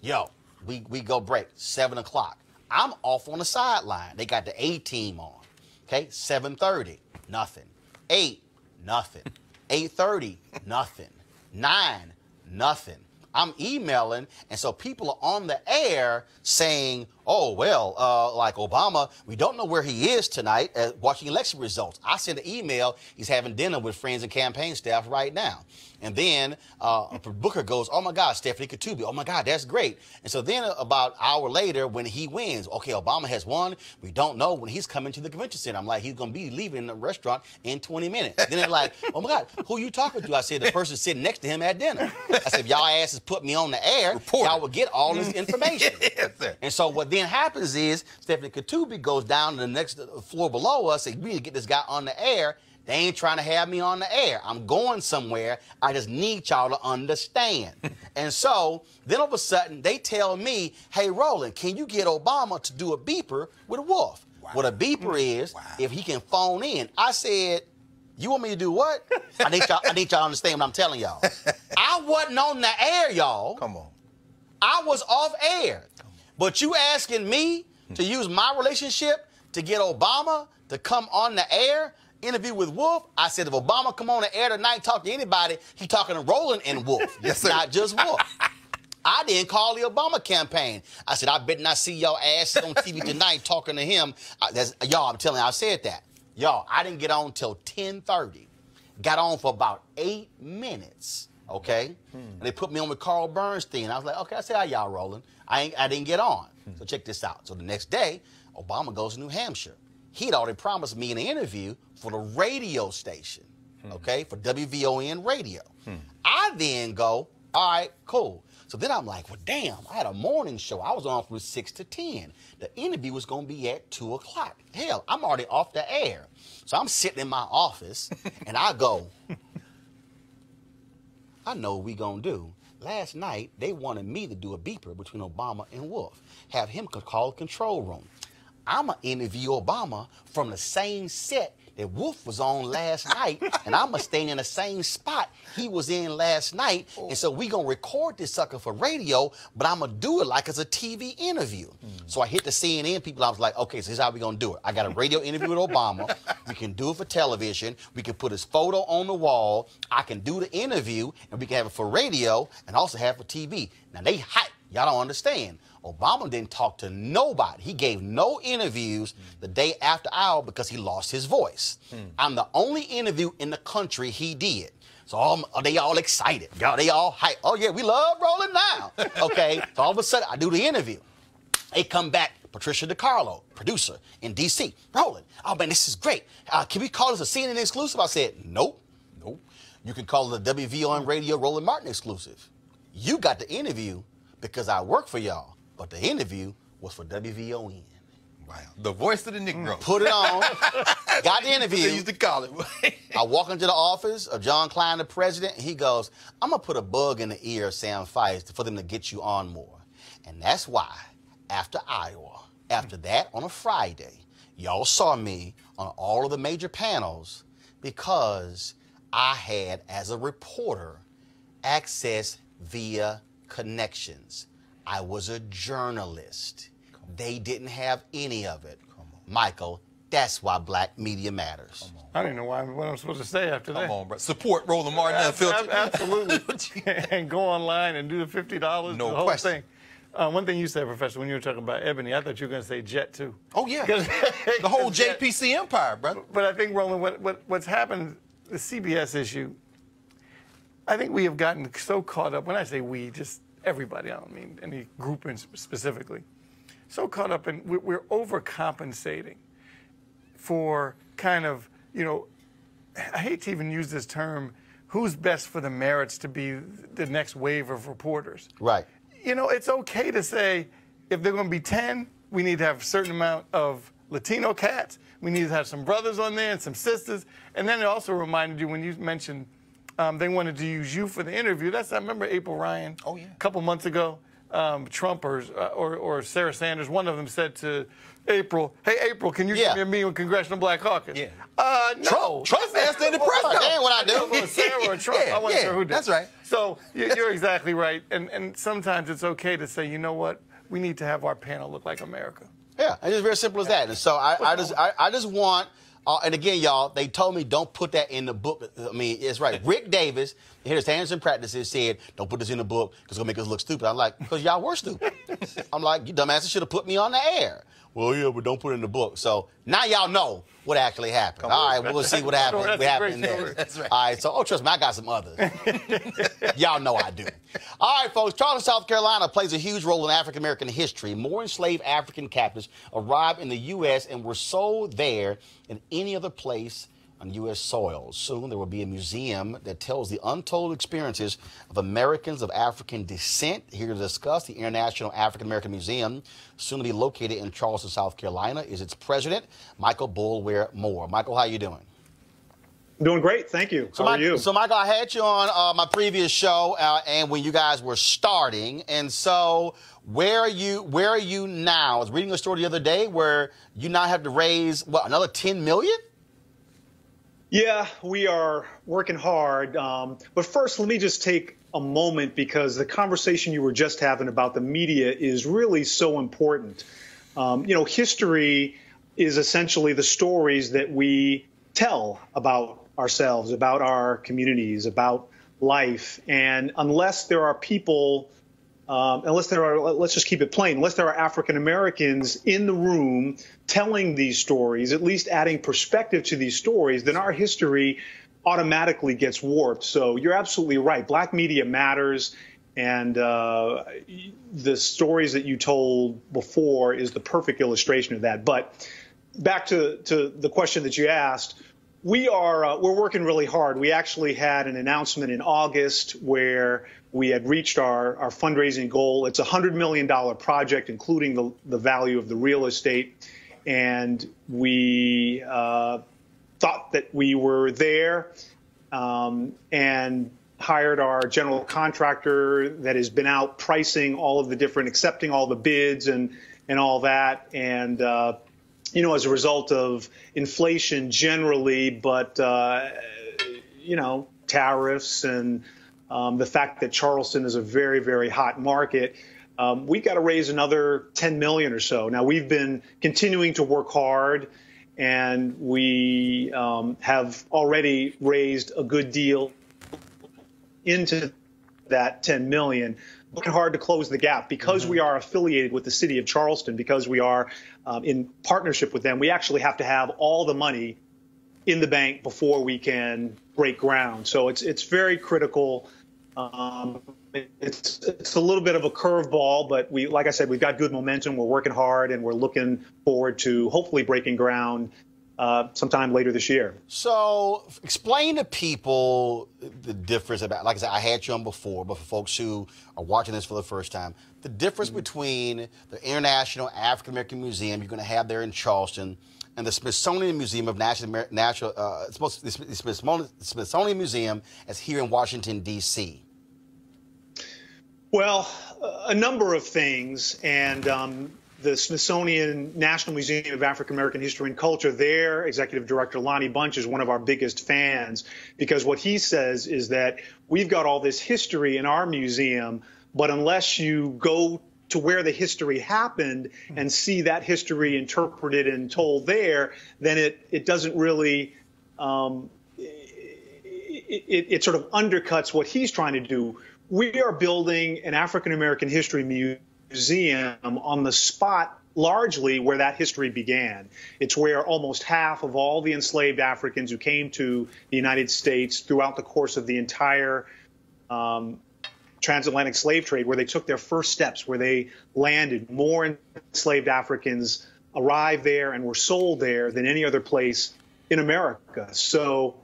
Yo, we go break, 7 o'clock. I'm off on the sideline. They got the A team on, okay? 7:30, nothing. 8, nothing. 8:30, nothing. 9, nothing. I'm emailing, and so people are on the air saying, oh, well, like Obama, we don't know where he is tonight watching election results. I sent an email. He's having dinner with friends and campaign staff right now. And then Booker goes, oh, my God, Stephanie Katubi. Oh, my God, that's great. And so then about an hour later, when he wins, okay, Obama has won. We don't know when he's coming to the convention center. I'm like, he's going to be leaving the restaurant in 20 minutes. Then they're like, oh, my God, who are you talking to? I said, the person sitting next to him at dinner. I said, if y'all asses put me on the air, y'all will get all this information. Yes, sir. And so what then happens is Stephanie Katubi goes down to the next floor below us and we need to get this guy on the air. They ain't trying to have me on the air. I'm going somewhere. I just need y'all to understand. And so then all of a sudden they tell me, hey, Roland, can you get Obama to do a beeper with Wolf? Wow. What a beeper is, if he can phone in. I said, you want me to do what? I need y'all to understand what I'm telling y'all. I wasn't on the air, y'all. Come on. I was off air. But you asking me to use my relationship to get Obama to come on the air, interview with Wolf? I said, if Obama come on the air tonight, talk to anybody, he talking to Roland and Wolf. Yes, sir. Not just Wolf. I didn't call the Obama campaign. I said, I bet not see y'all asses on TV tonight talking to him. Y'all, I'm telling you, I said that. Y'all, I didn't get on till 10:30. Got on for about 8 minutes, okay? And they put me on with Carl Bernstein. I was like, okay, I said, how y'all rolling? I didn't get on. So check this out. So the next day, Obama goes to New Hampshire. He'd already promised me an interview for the radio station, okay, for WVON radio. I then go, all right, cool. So then I'm like, well, damn, I had a morning show. I was on from 6 to 10. The interview was going to be at 2 o'clock. Hell, I'm already off the air. So I'm sitting in my office, and I go, I know what we going to do. Last night, they wanted me to do a beeper between Obama and Wolf, have him call the control room. I'm going to interview Obama from the same set that Wolf was on last night, and I'm going to stay in the same spot he was in last night. And so we going to record this sucker for radio, but I'm going to do it like it's a TV interview. So I hit the CNN people. I was like, okay, so here's how we going to do it. I got a radio interview with Obama. We can do it for television. We can put his photo on the wall. I can do the interview, and we can have it for radio and also have it for TV. Now, they hype. Y'all don't understand. Obama didn't talk to nobody. He gave no interviews the day after ours because he lost his voice. I'm the only interview in the country he did. So they all excited. Y'all, they all hype. Oh, yeah, we love Roland now. Okay, so all of a sudden, I do the interview. They come back, Patricia DiCarlo, producer in D.C. Roland, oh, man, this is great. Can we call this a CNN exclusive? I said, nope. You can call it a WVON Radio Roland Martin exclusive. You got the interview because I work for y'all. But the interview was for WVON. Wow. The voice of the Negro. Put it on. Got the interview. They used to call it. I walk into the office of John Klein, the president, and he goes, I'm going to put a bug in the ear of Sam Feist for them to get you on more. And that's why, after Iowa, after that on a Friday, y'all saw me on all of the major panels because I had, as a reporter, access via connections. I was a journalist. They didn't have any of it. Michael, that's why black media matters. I don't know what I'm supposed to say after that. Come on, bro. Support Roland Martin Unfiltered. Absolutely. And go online and do the $50. No the whole question. thing. One thing you said, Professor, when you were talking about Ebony, I thought you were going to say Jet, too. Oh, yeah. The whole JPC empire, brother. But I think, Roland, what's happened, the CBS issue, I think we have gotten so caught up. When I say we, just everybody, I don't mean any grouping specifically, so caught up in we're overcompensating for kind of, I hate to even use this term, who's best for the merits to be the next wave of reporters. Right. It's okay to say if they're going to be 10, we need to have a certain amount of Latino cats. We need to have some brothers on there and some sisters. And then it also reminded you when you mentioned they wanted to use you for the interview. I remember April Ryan. Oh, yeah. A couple months ago, Trump or Sarah Sanders, one of them said to April, hey, April, can you give me a meeting with Congressional Black Caucus? Yeah. No. Trump asked in the press conference. That's what I do. Sarah or Trump. I wasn't sure who did. That's right. So you're exactly right. And sometimes it's okay to say, you know what? We need to have our panel look like America. Yeah, it's just very simple as that. And so I just want, and again, y'all, they told me don't put that in the book. I mean, it's right. Rick Davis, the head of standards and practices, said don't put this in the book because it's going to make us look stupid. I'm like, because y'all were stupid. I'm like, you dumbasses should have put me on the air. Well, yeah, but don't put it in the book. So now y'all know what actually happened. All right, we'll see what happened there. That's right. All right, so, trust me, I got some others. Y'all know I do. All right, folks, Charleston, South Carolina plays a huge role in African-American history. More enslaved African captives arrived in the U.S. and were sold there than any other place on U.S. soil. Soon there will be a museum that tells the untold experiences of Americans of African descent. Here to discuss, the International African American Museum, soon to be located in Charleston, South Carolina, is its president, Michael Boulware Moore. Michael, how you doing? Doing great, thank you. So how are you? So, Michael, I had you on my previous show, and when you guys were starting, and so where are you now? I was reading a story the other day where you now have to raise another $10 million. Yeah, we are working hard. But first, let me just take a moment because the conversation you were just having about the media is really so important. History is essentially the stories that we tell about ourselves, about our communities, about life. And unless there are people unless there are, let's just keep it plain, unless there are African Americans in the room telling these stories, at least adding perspective to these stories, then our history automatically gets warped. So you're absolutely right. Black media matters. And the stories that you told before is the perfect illustration of that. But back to the question that you asked, we're working really hard. We actually had an announcement in August where we had reached our fundraising goal. It's a $100 million project, including the value of the real estate. And we thought that we were there and hired our general contractor that has been out pricing all of the different, accepting all the bids and all that. And, you know, as a result of inflation generally, but, you know, tariffs and the fact that Charleston is a very, very hot market, we've got to raise another 10 million or so. Now, we've been continuing to work hard, and we have already raised a good deal into that 10 million, working hard to close the gap. Because we are affiliated with the city of Charleston, because we are in partnership with them, we actually have to have all the money in the bank before we can break ground. So it's very critical. It's a little bit of a curveball, but like I said, we've got good momentum. We're working hard, and we're looking forward to hopefully breaking ground sometime later this year. So explain to people the difference about, like I said, I had you on before, but for folks who are watching this for the first time, the difference between the International African American Museum you're going to have there in Charleston and the Smithsonian Museum of Smithsonian Museum as here in Washington, D.C. Well, a number of things, and the Smithsonian National Museum of African American History and Culture, their executive director, Lonnie Bunch, is one of our biggest fans, because what he says is that we've got all this history in our museum, but unless you go to where the history happened and see that history interpreted and told there, then it doesn't really, it sort of undercuts what he's trying to do. We are building an African American history museum on the spot largely where that history began. It's where almost half of all the enslaved Africans who came to the United States throughout the course of the entire transatlantic slave trade, where they took their first steps, where they landed, more enslaved Africans arrived there and were sold there than any other place in America. So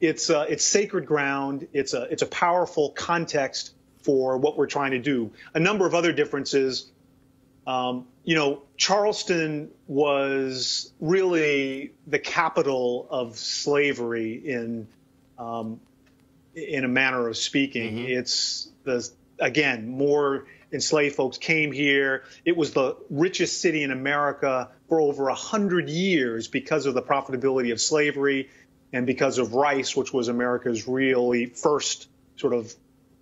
it's sacred ground. It's a powerful context for what we're trying to do. A number of other differences. You know, Charleston was really the capital of slavery in a manner of speaking. It's again, more enslaved folks came here. It was the richest city in America for over 100 years because of the profitability of slavery and because of rice, which was America's really first sort of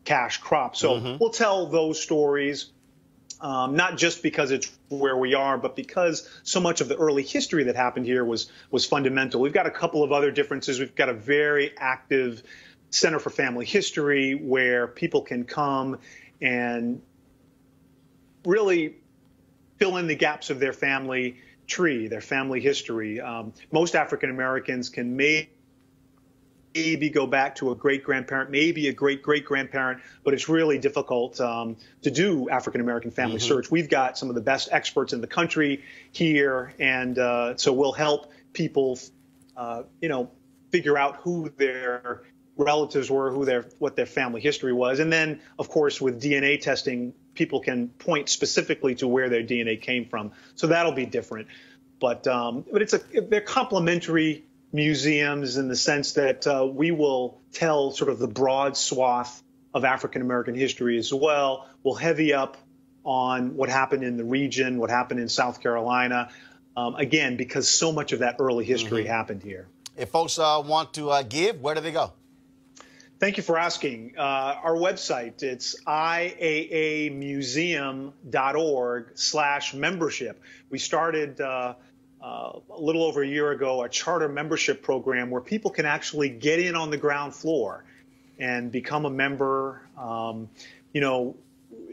cash crop. So we'll tell those stories, not just because it's where we are, but because so much of the early history that happened here was fundamental. We've got a couple of other differences. We've got a very active Center for Family History where people can come and really fill in the gaps of their family tree, their family history. Most African Americans can maybe go back to a great-grandparent, maybe a great-great-grandparent, but it's really difficult to do African American family search. We've got some of the best experts in the country here, and so we'll help people, you know, figure out who their relatives were, what their family history was. And then, of course, with DNA testing, people can point specifically to where their DNA came from. So that'll be different. But they're complementary museums in the sense that we will tell sort of the broad swath of African American history as well. We'll heavy up on what happened in the region, what happened in South Carolina, again, because so much of that early history happened here. If folks want to give, where do they go? Thank you for asking. Our website, it's iaamuseum.org/membership. We started a little over a year ago a charter membership program where people can actually get in on the ground floor and become a member. You know,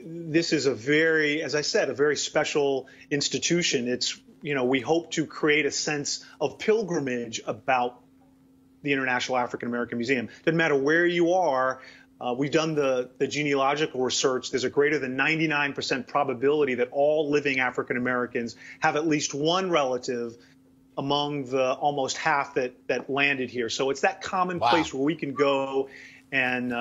this is a very, as I said, a very special institution. It's, we hope to create a sense of pilgrimage about the International African American Museum. Doesn't matter where you are. We've done the genealogical research. There's a greater than 99% probability that all living African Americans have at least one relative among the almost half that landed here. So it's that common place where we can go and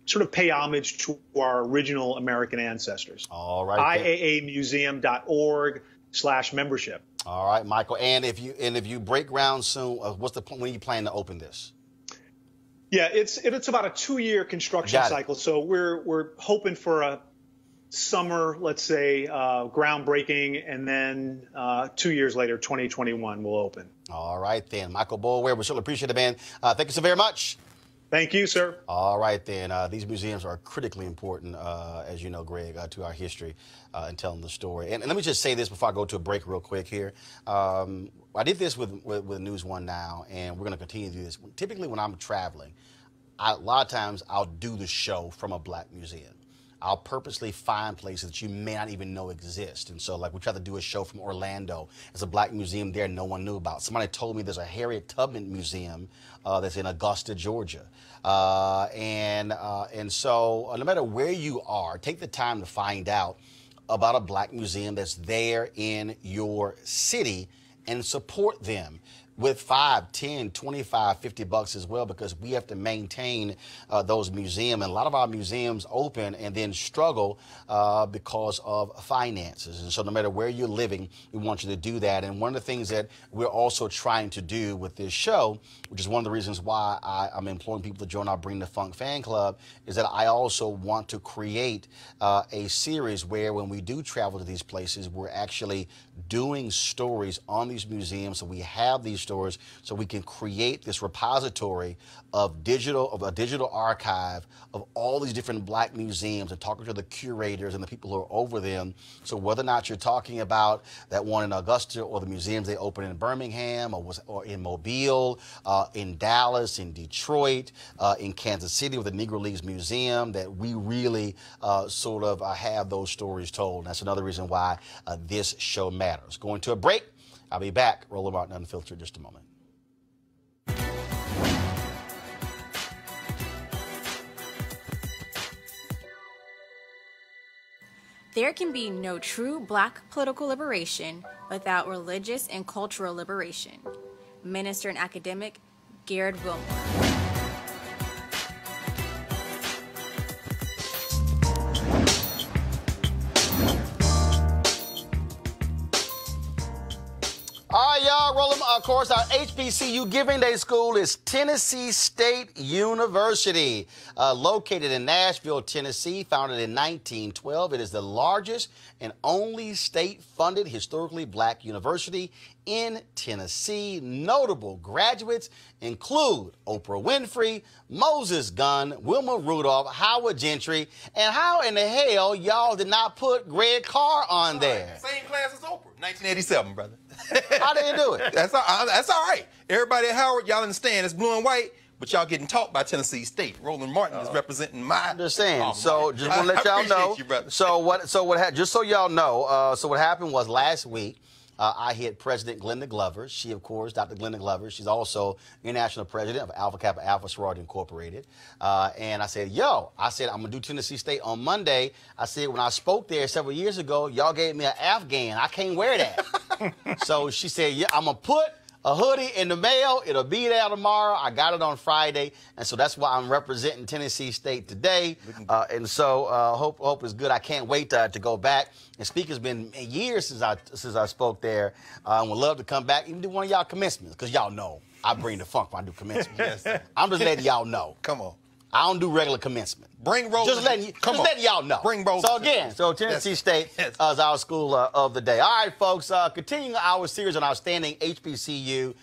sort of pay homage to our original American ancestors. All right. IAAmuseum.org/membership. All right, Michael. And if you break ground soon, when are you planning to open this? Yeah, it's about a 2-year construction cycle. So we're hoping for a summer, let's say, groundbreaking, and then 2 years later, 2021, will open. All right, then. Michael Boulware, we certainly appreciate it, man. Thank you so very much. Thank you, sir. All right, then. These museums are critically important, as you know, Greg, to our history and telling the story. And let me just say this before I go to a break real quick here. I did this with News One Now, and we're going to continue to do this. Typically, when I'm traveling, a lot of times I'll do the show from a black museum. I'll purposely find places that you may not even know exist. And so, like, we tried to do a show from Orlando. There's a black museum there no one knew about. Somebody told me there's a Harriet Tubman Museum that's in Augusta, Georgia. And so no matter where you are, take the time to find out about a black museum that's there in your city and support them with $5, $10, $25, $50 as well, because we have to maintain those museums. And a lot of our museums open and then struggle because of finances. And so no matter where you're living, we want you to do that. And one of the things that we're also trying to do with this show, which is one of the reasons why I'm imploring people to join our Bring the Funk fan club, is that I also want to create a series where when we do travel to these places, we're actually doing stories on these museums. So we have these stories so we can create this repository of a digital archive of all these different black museums and talking to the curators and the people who are over them. So whether or not you're talking about that one in Augusta or the museums they open in Birmingham or in Mobile, in Dallas, in Detroit, in Kansas City with the Negro Leagues Museum, that we really sort of have those stories told. And that's another reason why this show matters. Going to a break. I'll be back. Roland Martin Unfiltered in just a moment. There can be no true black political liberation without religious and cultural liberation. Minister and academic Garrett Wilmore. All right, y'all, Roland. Of course, our HBCU Giving Day school is Tennessee State University, located in Nashville, Tennessee, founded in 1912. It is the largest and only state-funded historically black university in Tennessee. Notable graduates include Oprah Winfrey, Moses Gunn, Wilma Rudolph, Howard Gentry, and how in the hell y'all did not put Greg Carr on there? Same class as Oprah, 1987, brother. How did you do it? That's all right. Everybody at Howard, y'all understand it's blue and white, but y'all getting taught by Tennessee State. Roland Martin is representing my. I'm just saying. So just want to let y'all know. You, brother. Just so y'all know. So what happened was last week. I hit President Glenda Glover. She, of course, Dr. Glenda Glover. She's also international president of Alpha Kappa Alpha Sorority Incorporated. And I said, I'm going to do Tennessee State on Monday. I said, when I spoke there several years ago, y'all gave me an Afghan. I can't wear that. So she said, yeah, I'm going to put a hoodie in the mail. It'll be there tomorrow. I got it on Friday. And so that's why I'm representing Tennessee State today. And so hope is good. I can't wait to go back. And speak, it's been years since I spoke there. I would love to come back, even do one of y'all commencements, because y'all know I bring the funk when I do commencements. Yes. I'm just letting y'all know. Come on. I don't do regular commencement. Bring Roland. Just letting y'all know. Bring Roland. So again, Tennessee State is our school of the day. All right, folks, continuing our series on outstanding HBCU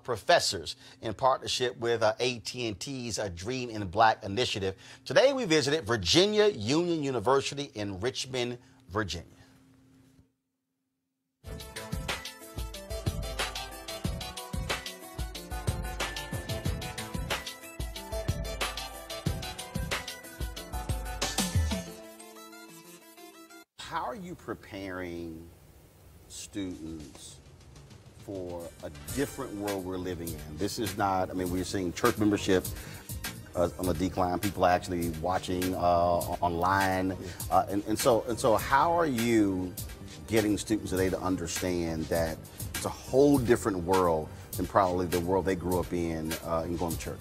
professors in partnership with AT&T's Dream in Black initiative. Today we visited Virginia Union University in Richmond, Virginia. how are you preparing students for a different world we're living in? This is not, I mean, we're seeing church membership on the decline, people actually watching online. And so how are you getting students today to understand that it's a whole different world than probably the world they grew up in going to church?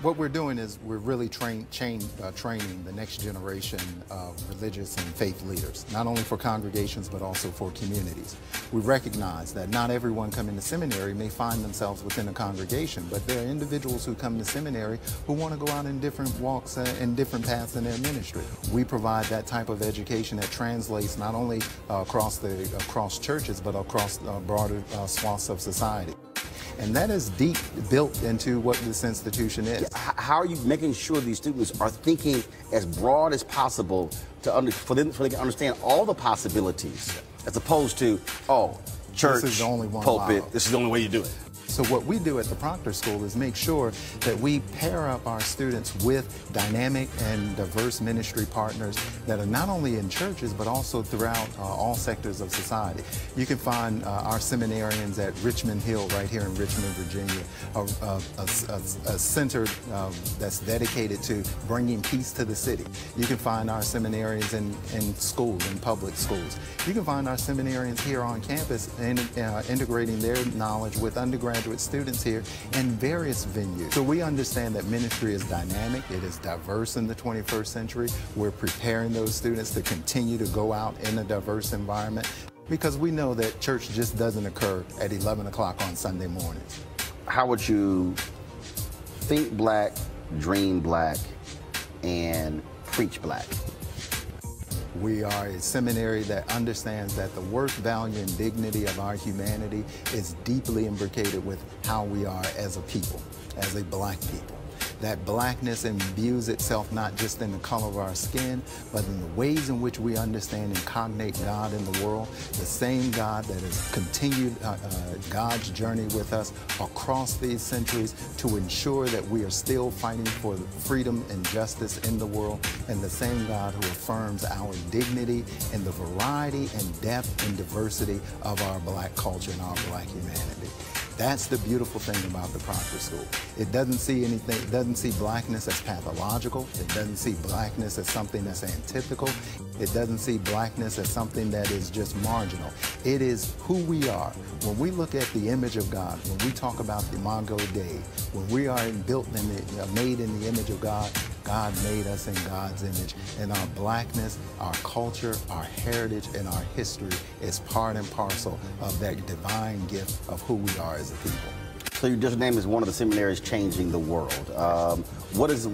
What we're doing is we're really training the next generation of religious and faith leaders, not only for congregations but also for communities. We recognize that not everyone coming to seminary may find themselves within a congregation, but there are individuals who come to seminary who want to go out in different walks and different paths in their ministry. We provide that type of education that translates not only across churches but across broader swaths of society. And that is deep built into what this institution is. How are you making sure these students are thinking as broad as possible so they can understand all the possibilities, as opposed to, oh, church, this is the only one pulpit, allowed. this is the only way you do it? So what we do at the Proctor School is make sure that we pair up our students with dynamic and diverse ministry partners that are not only in churches but also throughout all sectors of society. You can find our seminarians at Richmond Hill right here in Richmond, Virginia, a center that's dedicated to bringing peace to the city. You can find our seminarians in schools, in public schools. You can find our seminarians here on campus and integrating their knowledge with undergraduate students here in various venues. So we understand that ministry is dynamic, it is diverse in the 21st century. We're preparing those students to continue to go out in a diverse environment because we know that church just doesn't occur at 11 o'clock on Sunday mornings. How would you think black, dream black, and preach black? We are a seminary that understands that the worth, value, and dignity of our humanity is deeply imbricated with how we are as a people, as a black people. That blackness imbues itself not just in the color of our skin, but in the ways in which we understand and cognate God in the world, the same God that has continued God's journey with us across these centuries to ensure that we are still fighting for freedom and justice in the world, and the same God who affirms our dignity and the variety and depth and diversity of our black culture and our black humanity. That's the beautiful thing about the Proctor School. It doesn't see anything, it doesn't see blackness as pathological. It doesn't see blackness as something that's antithetical. It doesn't see blackness as something that is just marginal. It is who we are. When we look at the image of God, when we talk about the Imago Dei, when we are made in the image of God, God made us in God's image, and our blackness, our culture, our heritage, and our history is part and parcel of that divine gift of who we are as a people. So your district name is one of the seminaries changing the world. What does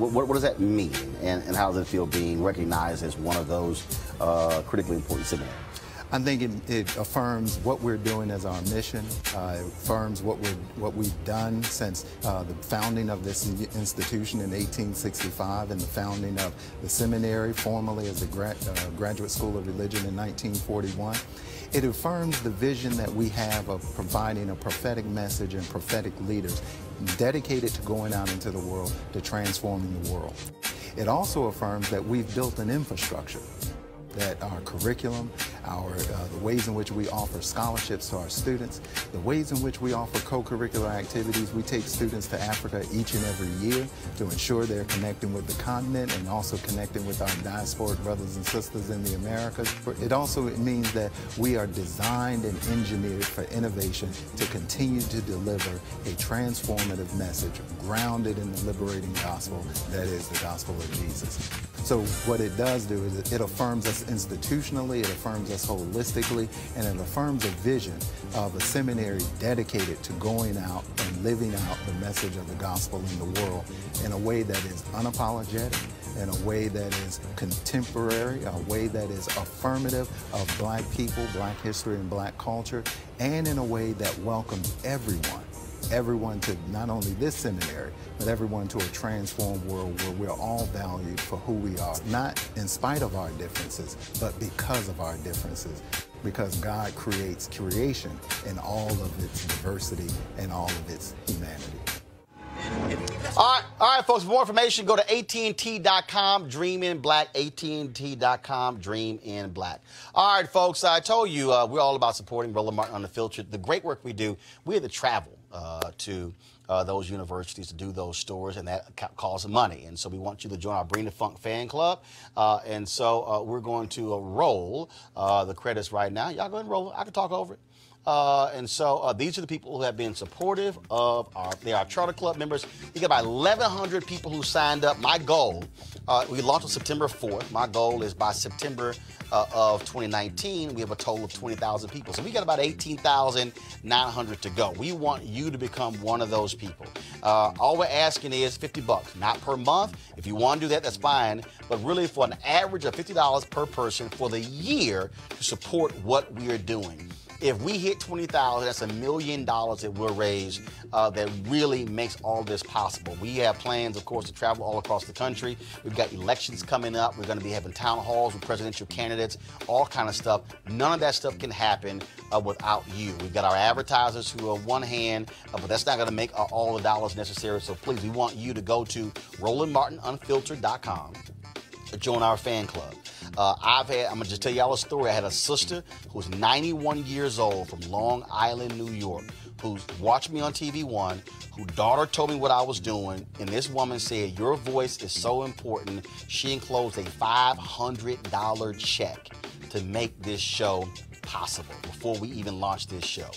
that mean, and how does it feel being recognized as one of those critically important seminaries? I think it affirms what we're doing as our mission. It affirms what we've done since the founding of this institution in 1865 and the founding of the seminary, formerly as the Graduate School of Religion in 1941. It affirms the vision that we have of providing a prophetic message and prophetic leaders dedicated to going out into the world to transforming the world. It also affirms that we've built an infrastructure, that our curriculum, the ways in which we offer scholarships to our students, the ways in which we offer co-curricular activities. We take students to Africa each and every year to ensure they're connecting with the continent and also connecting with our diasporic brothers and sisters in the Americas. It also means that we are designed and engineered for innovation to continue to deliver a transformative message grounded in the liberating gospel that is the gospel of Jesus. So what it does do is it affirms us institutionally, it affirms us holistically, and it affirms a vision of a seminary dedicated to going out and living out the message of the gospel in the world in a way that is unapologetic, in a way that is contemporary, a way that is affirmative of black people, black history, and black culture, and in a way that welcomes everyone to not only this seminary, but everyone to a transformed world where we're all valued for who we are, not in spite of our differences, but because of our differences, because God creates creation in all of its diversity and all of its humanity. All All right, folks, for more information, go to AT&T.com, Dream in Black, AT&T.com, Dream in Black. All right, folks, I told you we're all about supporting Roland Martin Unfiltered. The great work we do, we have to travel to those universities to do those stores, and that costs money. And so we want you to join our Bring the Funk fan club. And so we're going to roll the credits right now. Y'all go ahead and roll it. I can talk over it. And so these are the people who have been supportive of they are Charter Club members. We got about 1,100 people who signed up. My goal, we launched on September 4th. My goal is by September of 2019, we have a total of 20,000 people. So we got about 18,900 to go. We want you to become one of those people. All we're asking is $50, not per month. If you want to do that, that's fine. But really for an average of $50 per person for the year to support what we are doing. If we hit 20,000, that's $1 million that we'll raise that really makes all this possible. We have plans, of course, to travel all across the country. We've got elections coming up. We're going to be having town halls with presidential candidates, all kind of stuff. None of that stuff can happen without you. We've got our advertisers who are one hand, but that's not going to make all the dollars necessary. So please, we want you to go to RolandMartinUnfiltered.com to join our fan club. I'm going to just tell y'all a story. I had a sister who's 91 years old from Long Island, New York, who's watched me on TV One, whose daughter told me what I was doing, and this woman said, your voice is so important. She enclosed a $500 check to make this show possible before we even launched this show.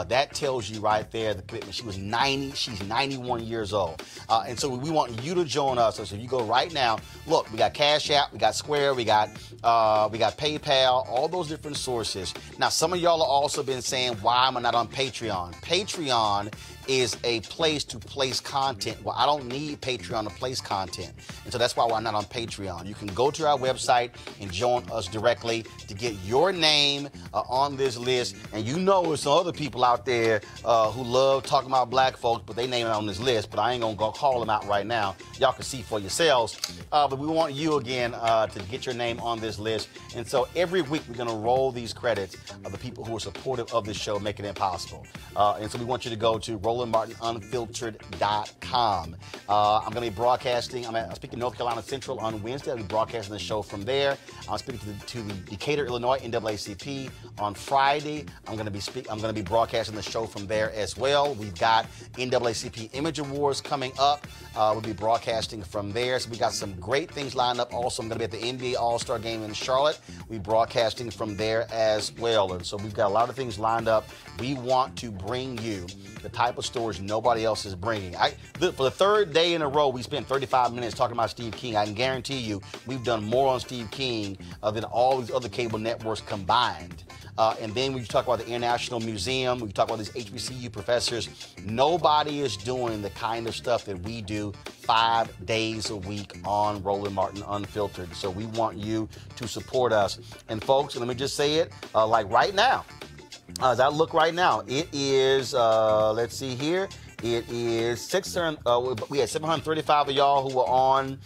That tells you right there the commitment. She was 90, she's 91 years old. And so we want you to join us. So if you go right now, look, we got Cash App, we got Square, we got PayPal, all those different sources. Now, some of y'all have also been saying, why am I not on Patreon? Patreon is a place to place content. Well, I don't need Patreon to place content. And so that's why we're not on Patreon. You can go to our website and join us directly to get your name on this list. And you know there's some other people out there who love talking about black folks, but they name it on this list, but I ain't gonna go call them out right now. Y'all can see for yourselves. But we want you again to get your name on this list. And so every week we're gonna roll these credits of the people who are supportive of this show, making it possible. And so we want you to go to RolandMartinUnfiltered.com. I'm going to be broadcasting. I'm speaking North Carolina Central on Wednesday. I'll be broadcasting the show from there. I'm speaking to the Decatur, Illinois NAACP on Friday. I'm going to be broadcasting the show from there as well. We've got NAACP Image Awards coming up. We'll be broadcasting from there. So we got some great things lined up. Also, I'm going to be at the NBA All-Star Game in Charlotte. We'll be broadcasting from there as well. And so we've got a lot of things lined up. We want to bring you the type of stories nobody else is bringing. For the third day in a row, we spent 35 minutes talking about Steve King. I can guarantee you we've done more on Steve King than all these other cable networks combined. And then we talk about the International Museum. We talk about these HBCU professors. Nobody is doing the kind of stuff that we do 5 days a week on Roland Martin Unfiltered. So we want you to support us. And folks, let me just say it, like right now, as I look right now, it is, let's see here, it is 600. We had 735 of y'all who were on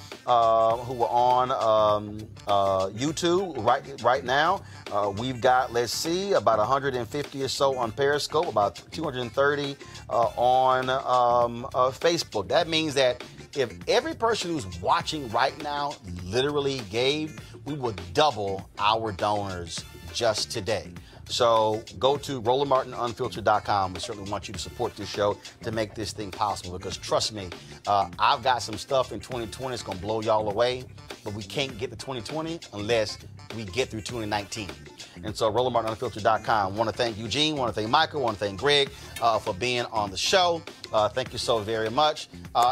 YouTube right now. We've got, let's see, about 150 or so on Periscope, about 230 on Facebook. That means that if every person who's watching right now literally gave, we would double our donors just today. So go to RolandMartinUnfiltered.com. We certainly want you to support this show to make this thing possible, because trust me, I've got some stuff in 2020 that's going to blow y'all away, but we can't get to 2020 unless we get through 2019. And so RolandMartinUnfiltered.com. Want to thank Eugene, want to thank Michael, want to thank Greg for being on the show. Thank you so very much.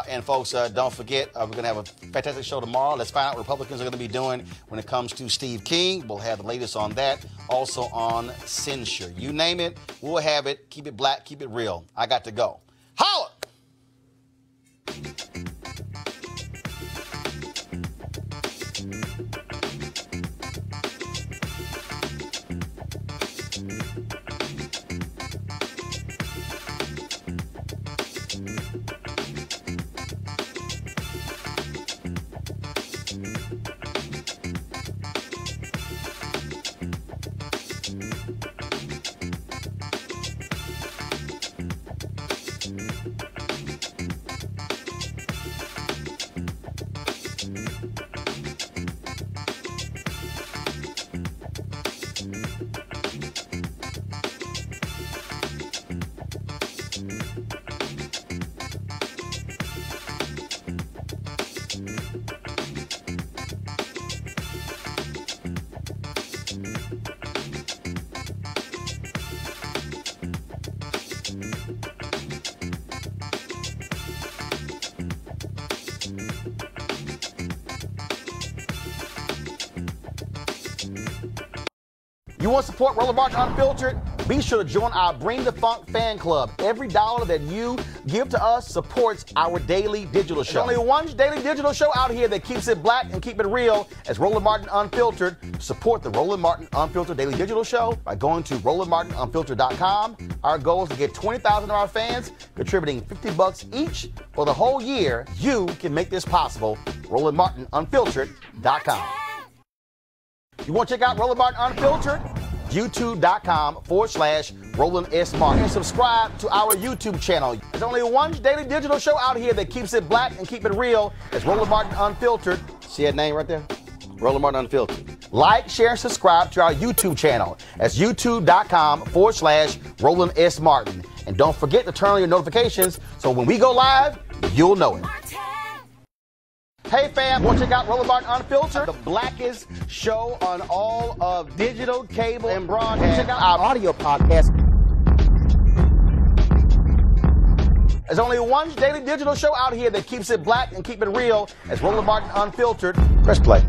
And folks, don't forget, we're going to have a fantastic show tomorrow. Let's find out what Republicans are going to be doing when it comes to Steve King. We'll have the latest on that. Also on censure. You name it, we'll have it. Keep it black, keep it real. I got to go. Holla! You want to support Roland Martin Unfiltered? Be sure to join our Bring the Funk fan club. Every dollar that you give to us supports our daily digital show. There's only one daily digital show out here that keeps it black and keep it real as Roland Martin Unfiltered. Support the Roland Martin Unfiltered daily digital show by going to RolandMartinUnfiltered.com. Our goal is to get 20,000 of our fans contributing $50 each for the whole year. You can make this possible. RolandMartinUnfiltered.com. You want to check out Roland Martin Unfiltered? YouTube.com/Roland S. Martin. And subscribe to our YouTube channel. There's only one daily digital show out here that keeps it black and keep it real. It's Roland Martin Unfiltered. See that name right there? Roland Martin Unfiltered. Like, share, and subscribe to our YouTube channel. That's YouTube.com/Roland S. Martin. And don't forget to turn on your notifications so when we go live, you'll know it. Hey fam, want to check out Roland Martin Unfiltered? The blackest show on all of digital, cable, and broadcast. Check out our audio podcast. There's only one daily digital show out here that keeps it black and keep it real. It's Roland Martin Unfiltered. Press play.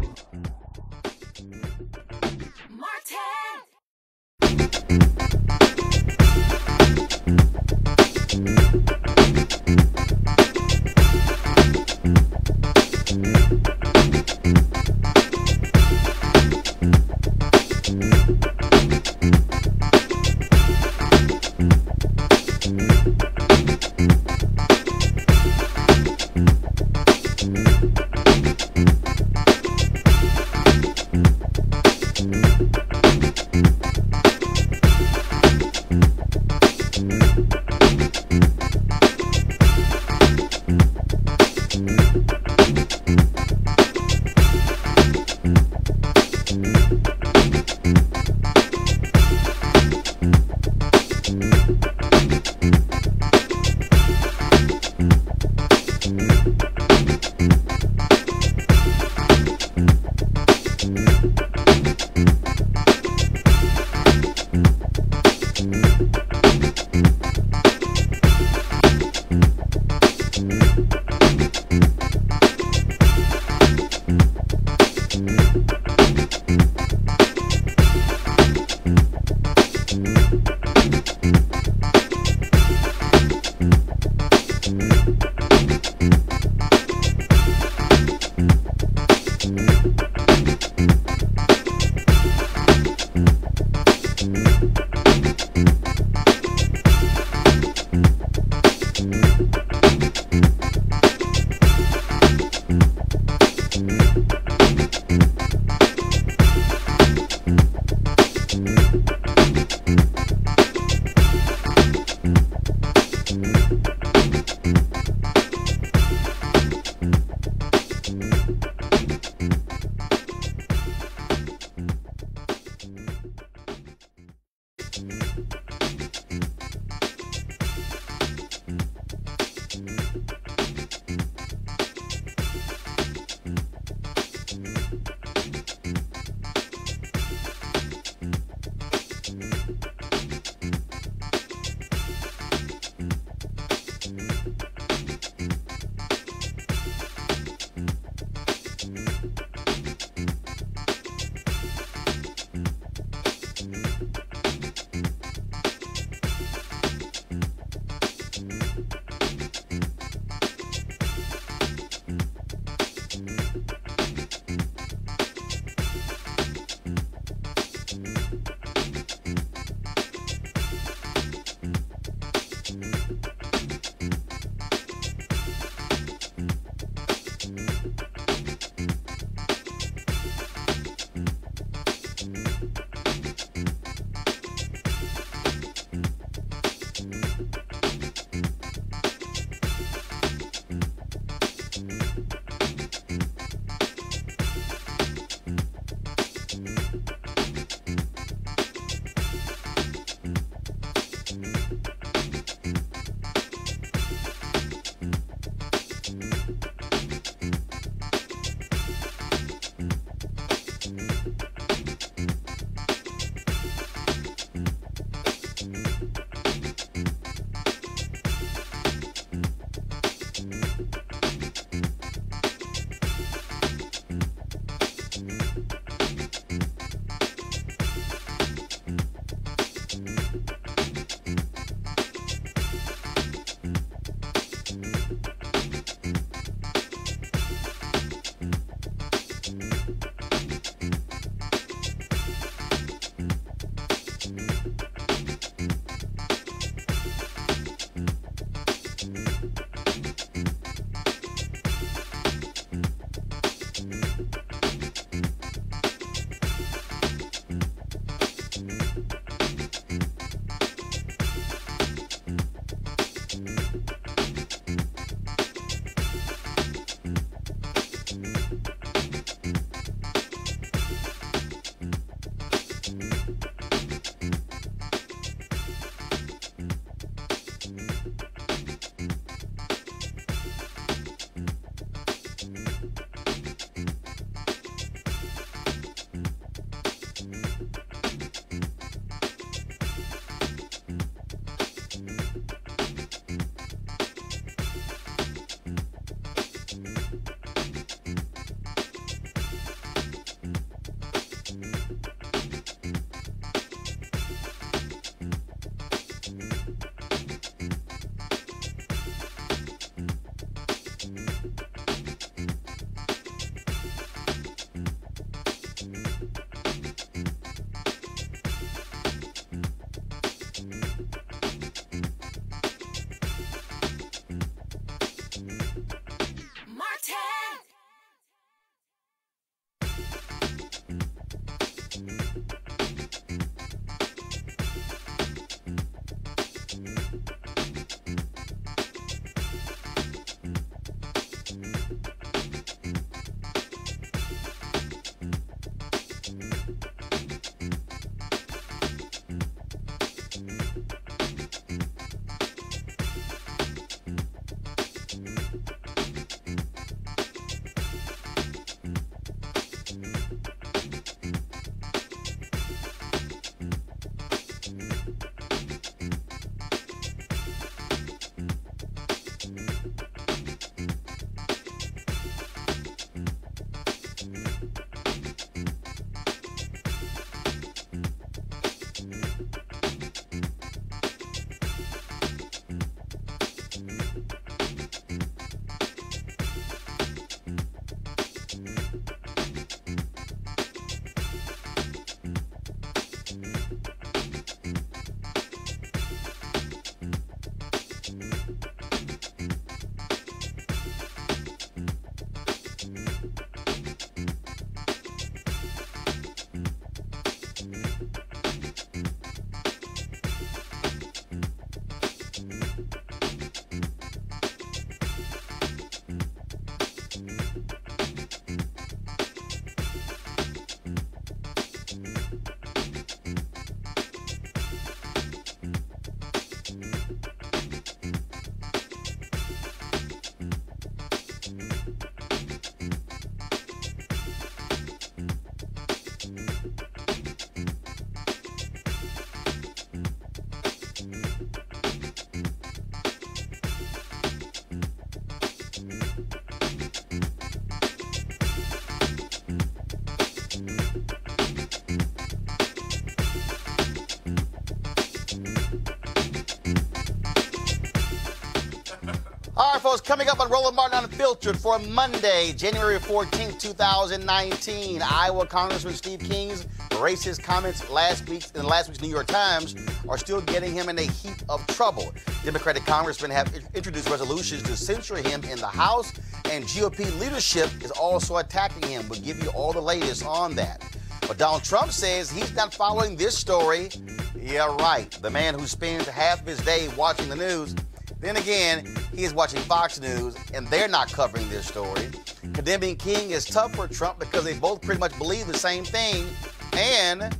All right, folks, coming up on Roland Martin Unfiltered for Monday, January 14th, 2019. Iowa Congressman Steve King's racist comments in last week's New York Times are still getting him in a heap of trouble. Democratic congressmen have introduced resolutions to censure him in the House, and GOP leadership is also attacking him. We'll give you all the latest on that. But Donald Trump says he's not following this story. Yeah, right. The man who spends half of his day watching the news. Then again, he is watching Fox News, and they're not covering this story. Condemning King is tough for Trump because they both pretty much believe the same thing. And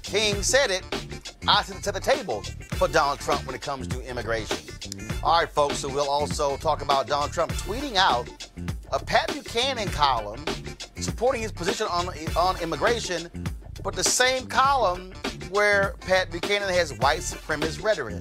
King said it, I sit at the table for Donald Trump when it comes to immigration. All right, folks, so we'll also talk about Donald Trump tweeting out a Pat Buchanan column supporting his position on immigration, but the same column where Pat Buchanan has white supremacist rhetoric.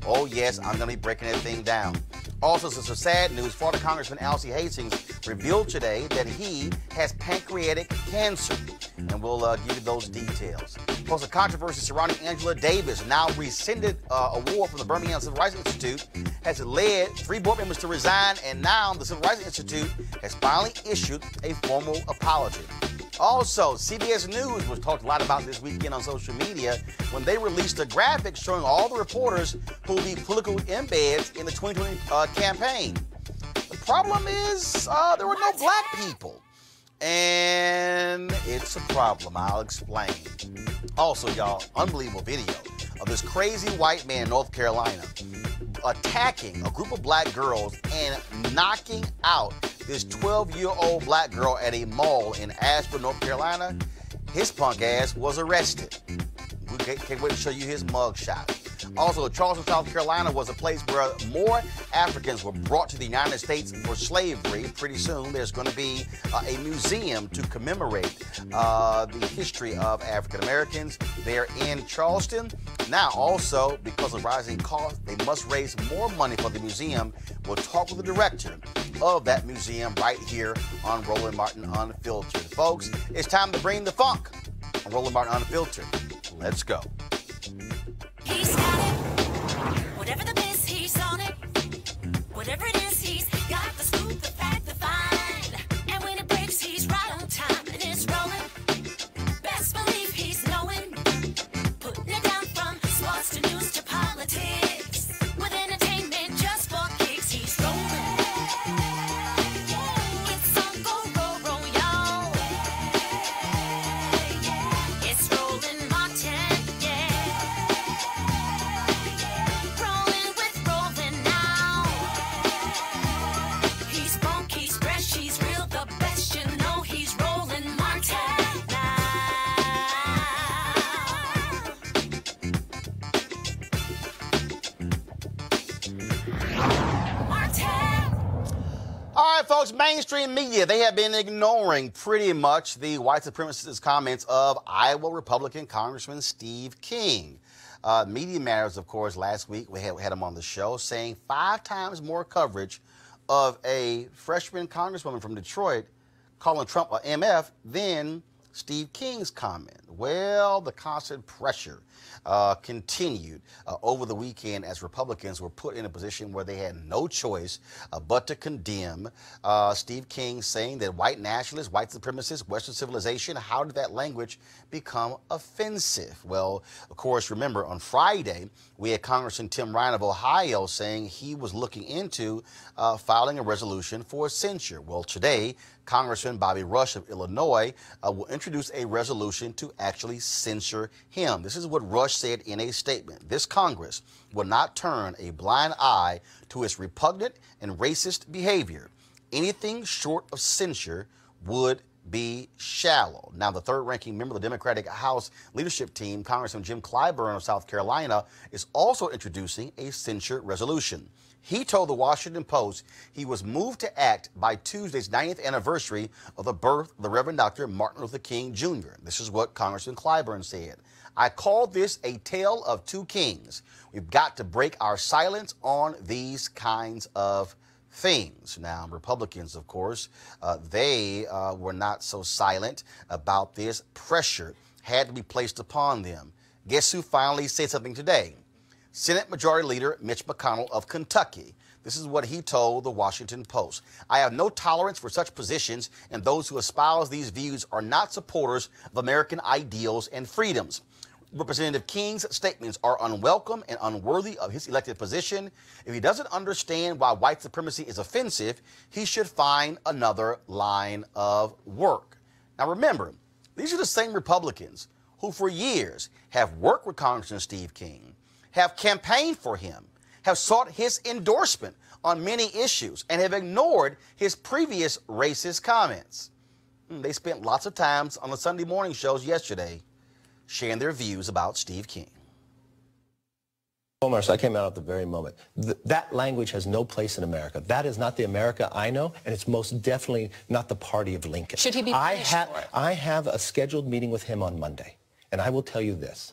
Oh, yes, I'm going to be breaking that thing down. Also, some sad news. Florida Congressman Alcee Hastings revealed today that he has pancreatic cancer. And we'll give you those details. Plus, a controversy surrounding Angela Davis, now rescinded award from the Birmingham Civil Rights Institute, has led 3 board members to resign, and now the Civil Rights Institute has finally issued a formal apology. Also, CBS News was talked a lot about this weekend on social media when they released a graphic showing all the reporters who will be political embeds in the 2020 campaign. The problem is there were no black people. And it's a problem. I'll explain. Also, y'all, unbelievable video of this crazy white man in North Carolina attacking a group of black girls and knocking out this 12-year-old black girl at a mall in Asheville, North Carolina. His punk ass was arrested. We can't wait to show you his mugshot. Also, Charleston, South Carolina was a place where more Africans were brought to the United States for slavery. Pretty soon, there's going to be a museum to commemorate the history of African Americans there in Charleston. Now, also, because of rising costs, they must raise more money for the museum. We'll talk with the director of that museum right here on Roland Martin Unfiltered. Folks, it's time to bring the funk on Roland Martin Unfiltered. Let's go. He's got it. Whatever the miss, he's on it. Whatever it is, he's got the scoop, the fact, the find. And when it breaks, he's right on time and it's rolling. Best believe he's knowing. Putting it down from sports to news to politics. With entertainment just for kicks, he's rolling. It's on go, roll, roll, y'all. It's rolling. mainstream media, they have been ignoring pretty much the white supremacist comments of Iowa Republican Congressman Steve King. Media Matters, of course, last week we had him on the show saying 5 times more coverage of a freshman congresswoman from Detroit calling Trump a MF than Steve King's comment. Well, the constant pressure continued over the weekend as Republicans were put in a position where they had no choice but to condemn Steve King, saying that white nationalists, white supremacists, Western civilization, how did that language become offensive? Well, of course, remember on Friday, we had Congressman Tim Ryan of Ohio saying he was looking into filing a resolution for censure. Well, today, Congressman Bobby Rush of Illinois will introduce a resolution to actually censure him. This is what Rush said in a statement. This Congress will not turn a blind eye to its repugnant and racist behavior. Anything short of censure would be shallow. Now, the third-ranking member of the Democratic House leadership team, Congressman Jim Clyburn of South Carolina, is also introducing a censure resolution. He told the Washington Post he was moved to act by Tuesday's 90th anniversary of the birth of the Reverend Dr. Martin Luther King Jr. This is what Congressman Clyburn said. I call this a tale of two kings. We've got to break our silence on these kinds of things. Now, Republicans, of course, they were not so silent about this. Pressure had to be placed upon them. Guess who finally said something today? Senate Majority Leader Mitch McConnell of Kentucky. This is what he told the Washington Post. I have no tolerance for such positions, and those who espouse these views are not supporters of American ideals and freedoms. Representative King's statements are unwelcome and unworthy of his elected position. If he doesn't understand why white supremacy is offensive, he should find another line of work. Now remember, these are the same Republicans who for years have worked with Congressman Steve King, have campaigned for him, have sought his endorsement on many issues, and have ignored his previous racist comments. They spent lots of time on the Sunday morning shows yesterday sharing their views about Steve King. Omar, so I came out at the very moment. That language has no place in America. That is not the America I know, and it's most definitely not the party of Lincoln. Should he be punished for it? I have a scheduled meeting with him on Monday, and I will tell you this.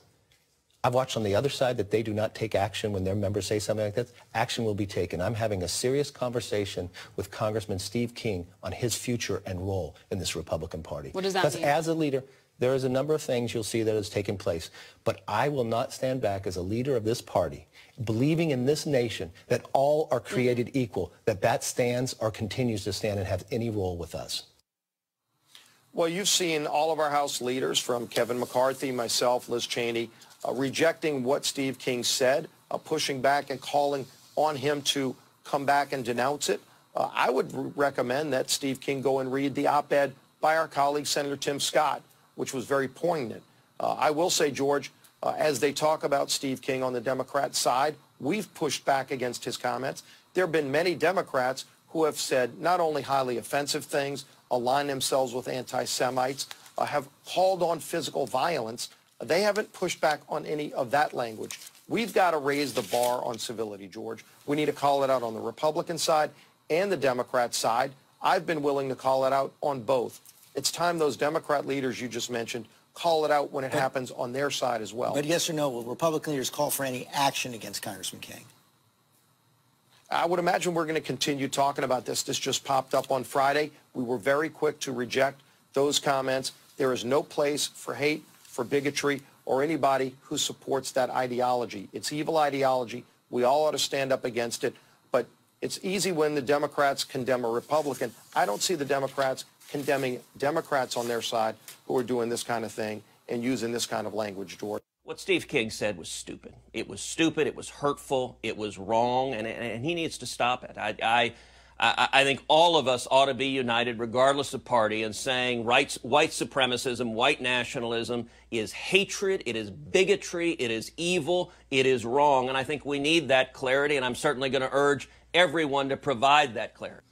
I've watched on the other side that they do not take action when their members say something like that. Action will be taken. I'm having a serious conversation with Congressman Steve King on his future and role in this Republican Party. What does that mean? Because as a leader, there is a number of things you'll see that has taken place. But I will not stand back as a leader of this party, believing in this nation that all are created equal, that stands or continues to stand and have any role with us. Well, you've seen all of our House leaders, from Kevin McCarthy, myself, Liz Cheney, rejecting what Steve King said, pushing back and calling on him to come back and denounce it. I would recommend that Steve King go and read the op-ed by our colleague, Senator Tim Scott, which was very poignant. I will say, George, as they talk about Steve King on the Democrat side, we've pushed back against his comments. There have been many Democrats who have said not only highly offensive things, align themselves with anti-Semites, have called on physical violence. They haven't pushed back on any of that language. We've got to raise the bar on civility, George. We need to call it out on the Republican side and the Democrat side. I've been willing to call it out on both. It's time those Democrat leaders you just mentioned call it out when it happens on their side as well. But yes or no, will Republican leaders call for any action against Congressman King? I would imagine we're going to continue talking about this. This just popped up on Friday. We were very quick to reject those comments. There is no place for hate, for bigotry, or anybody who supports that ideology. It's evil ideology. We all ought to stand up against it. But it's easy when the Democrats condemn a Republican. I don't see the Democrats condemning Democrats on their side who are doing this kind of thing and using this kind of language, George. What Steve King said was stupid. It was stupid. It was hurtful. It was wrong, and he needs to stop it. I think all of us ought to be united, regardless of party, in saying white supremacism, white nationalism is hatred, it is bigotry, it is evil, it is wrong. And I think we need that clarity, and I'm certainly going to urge everyone to provide that clarity.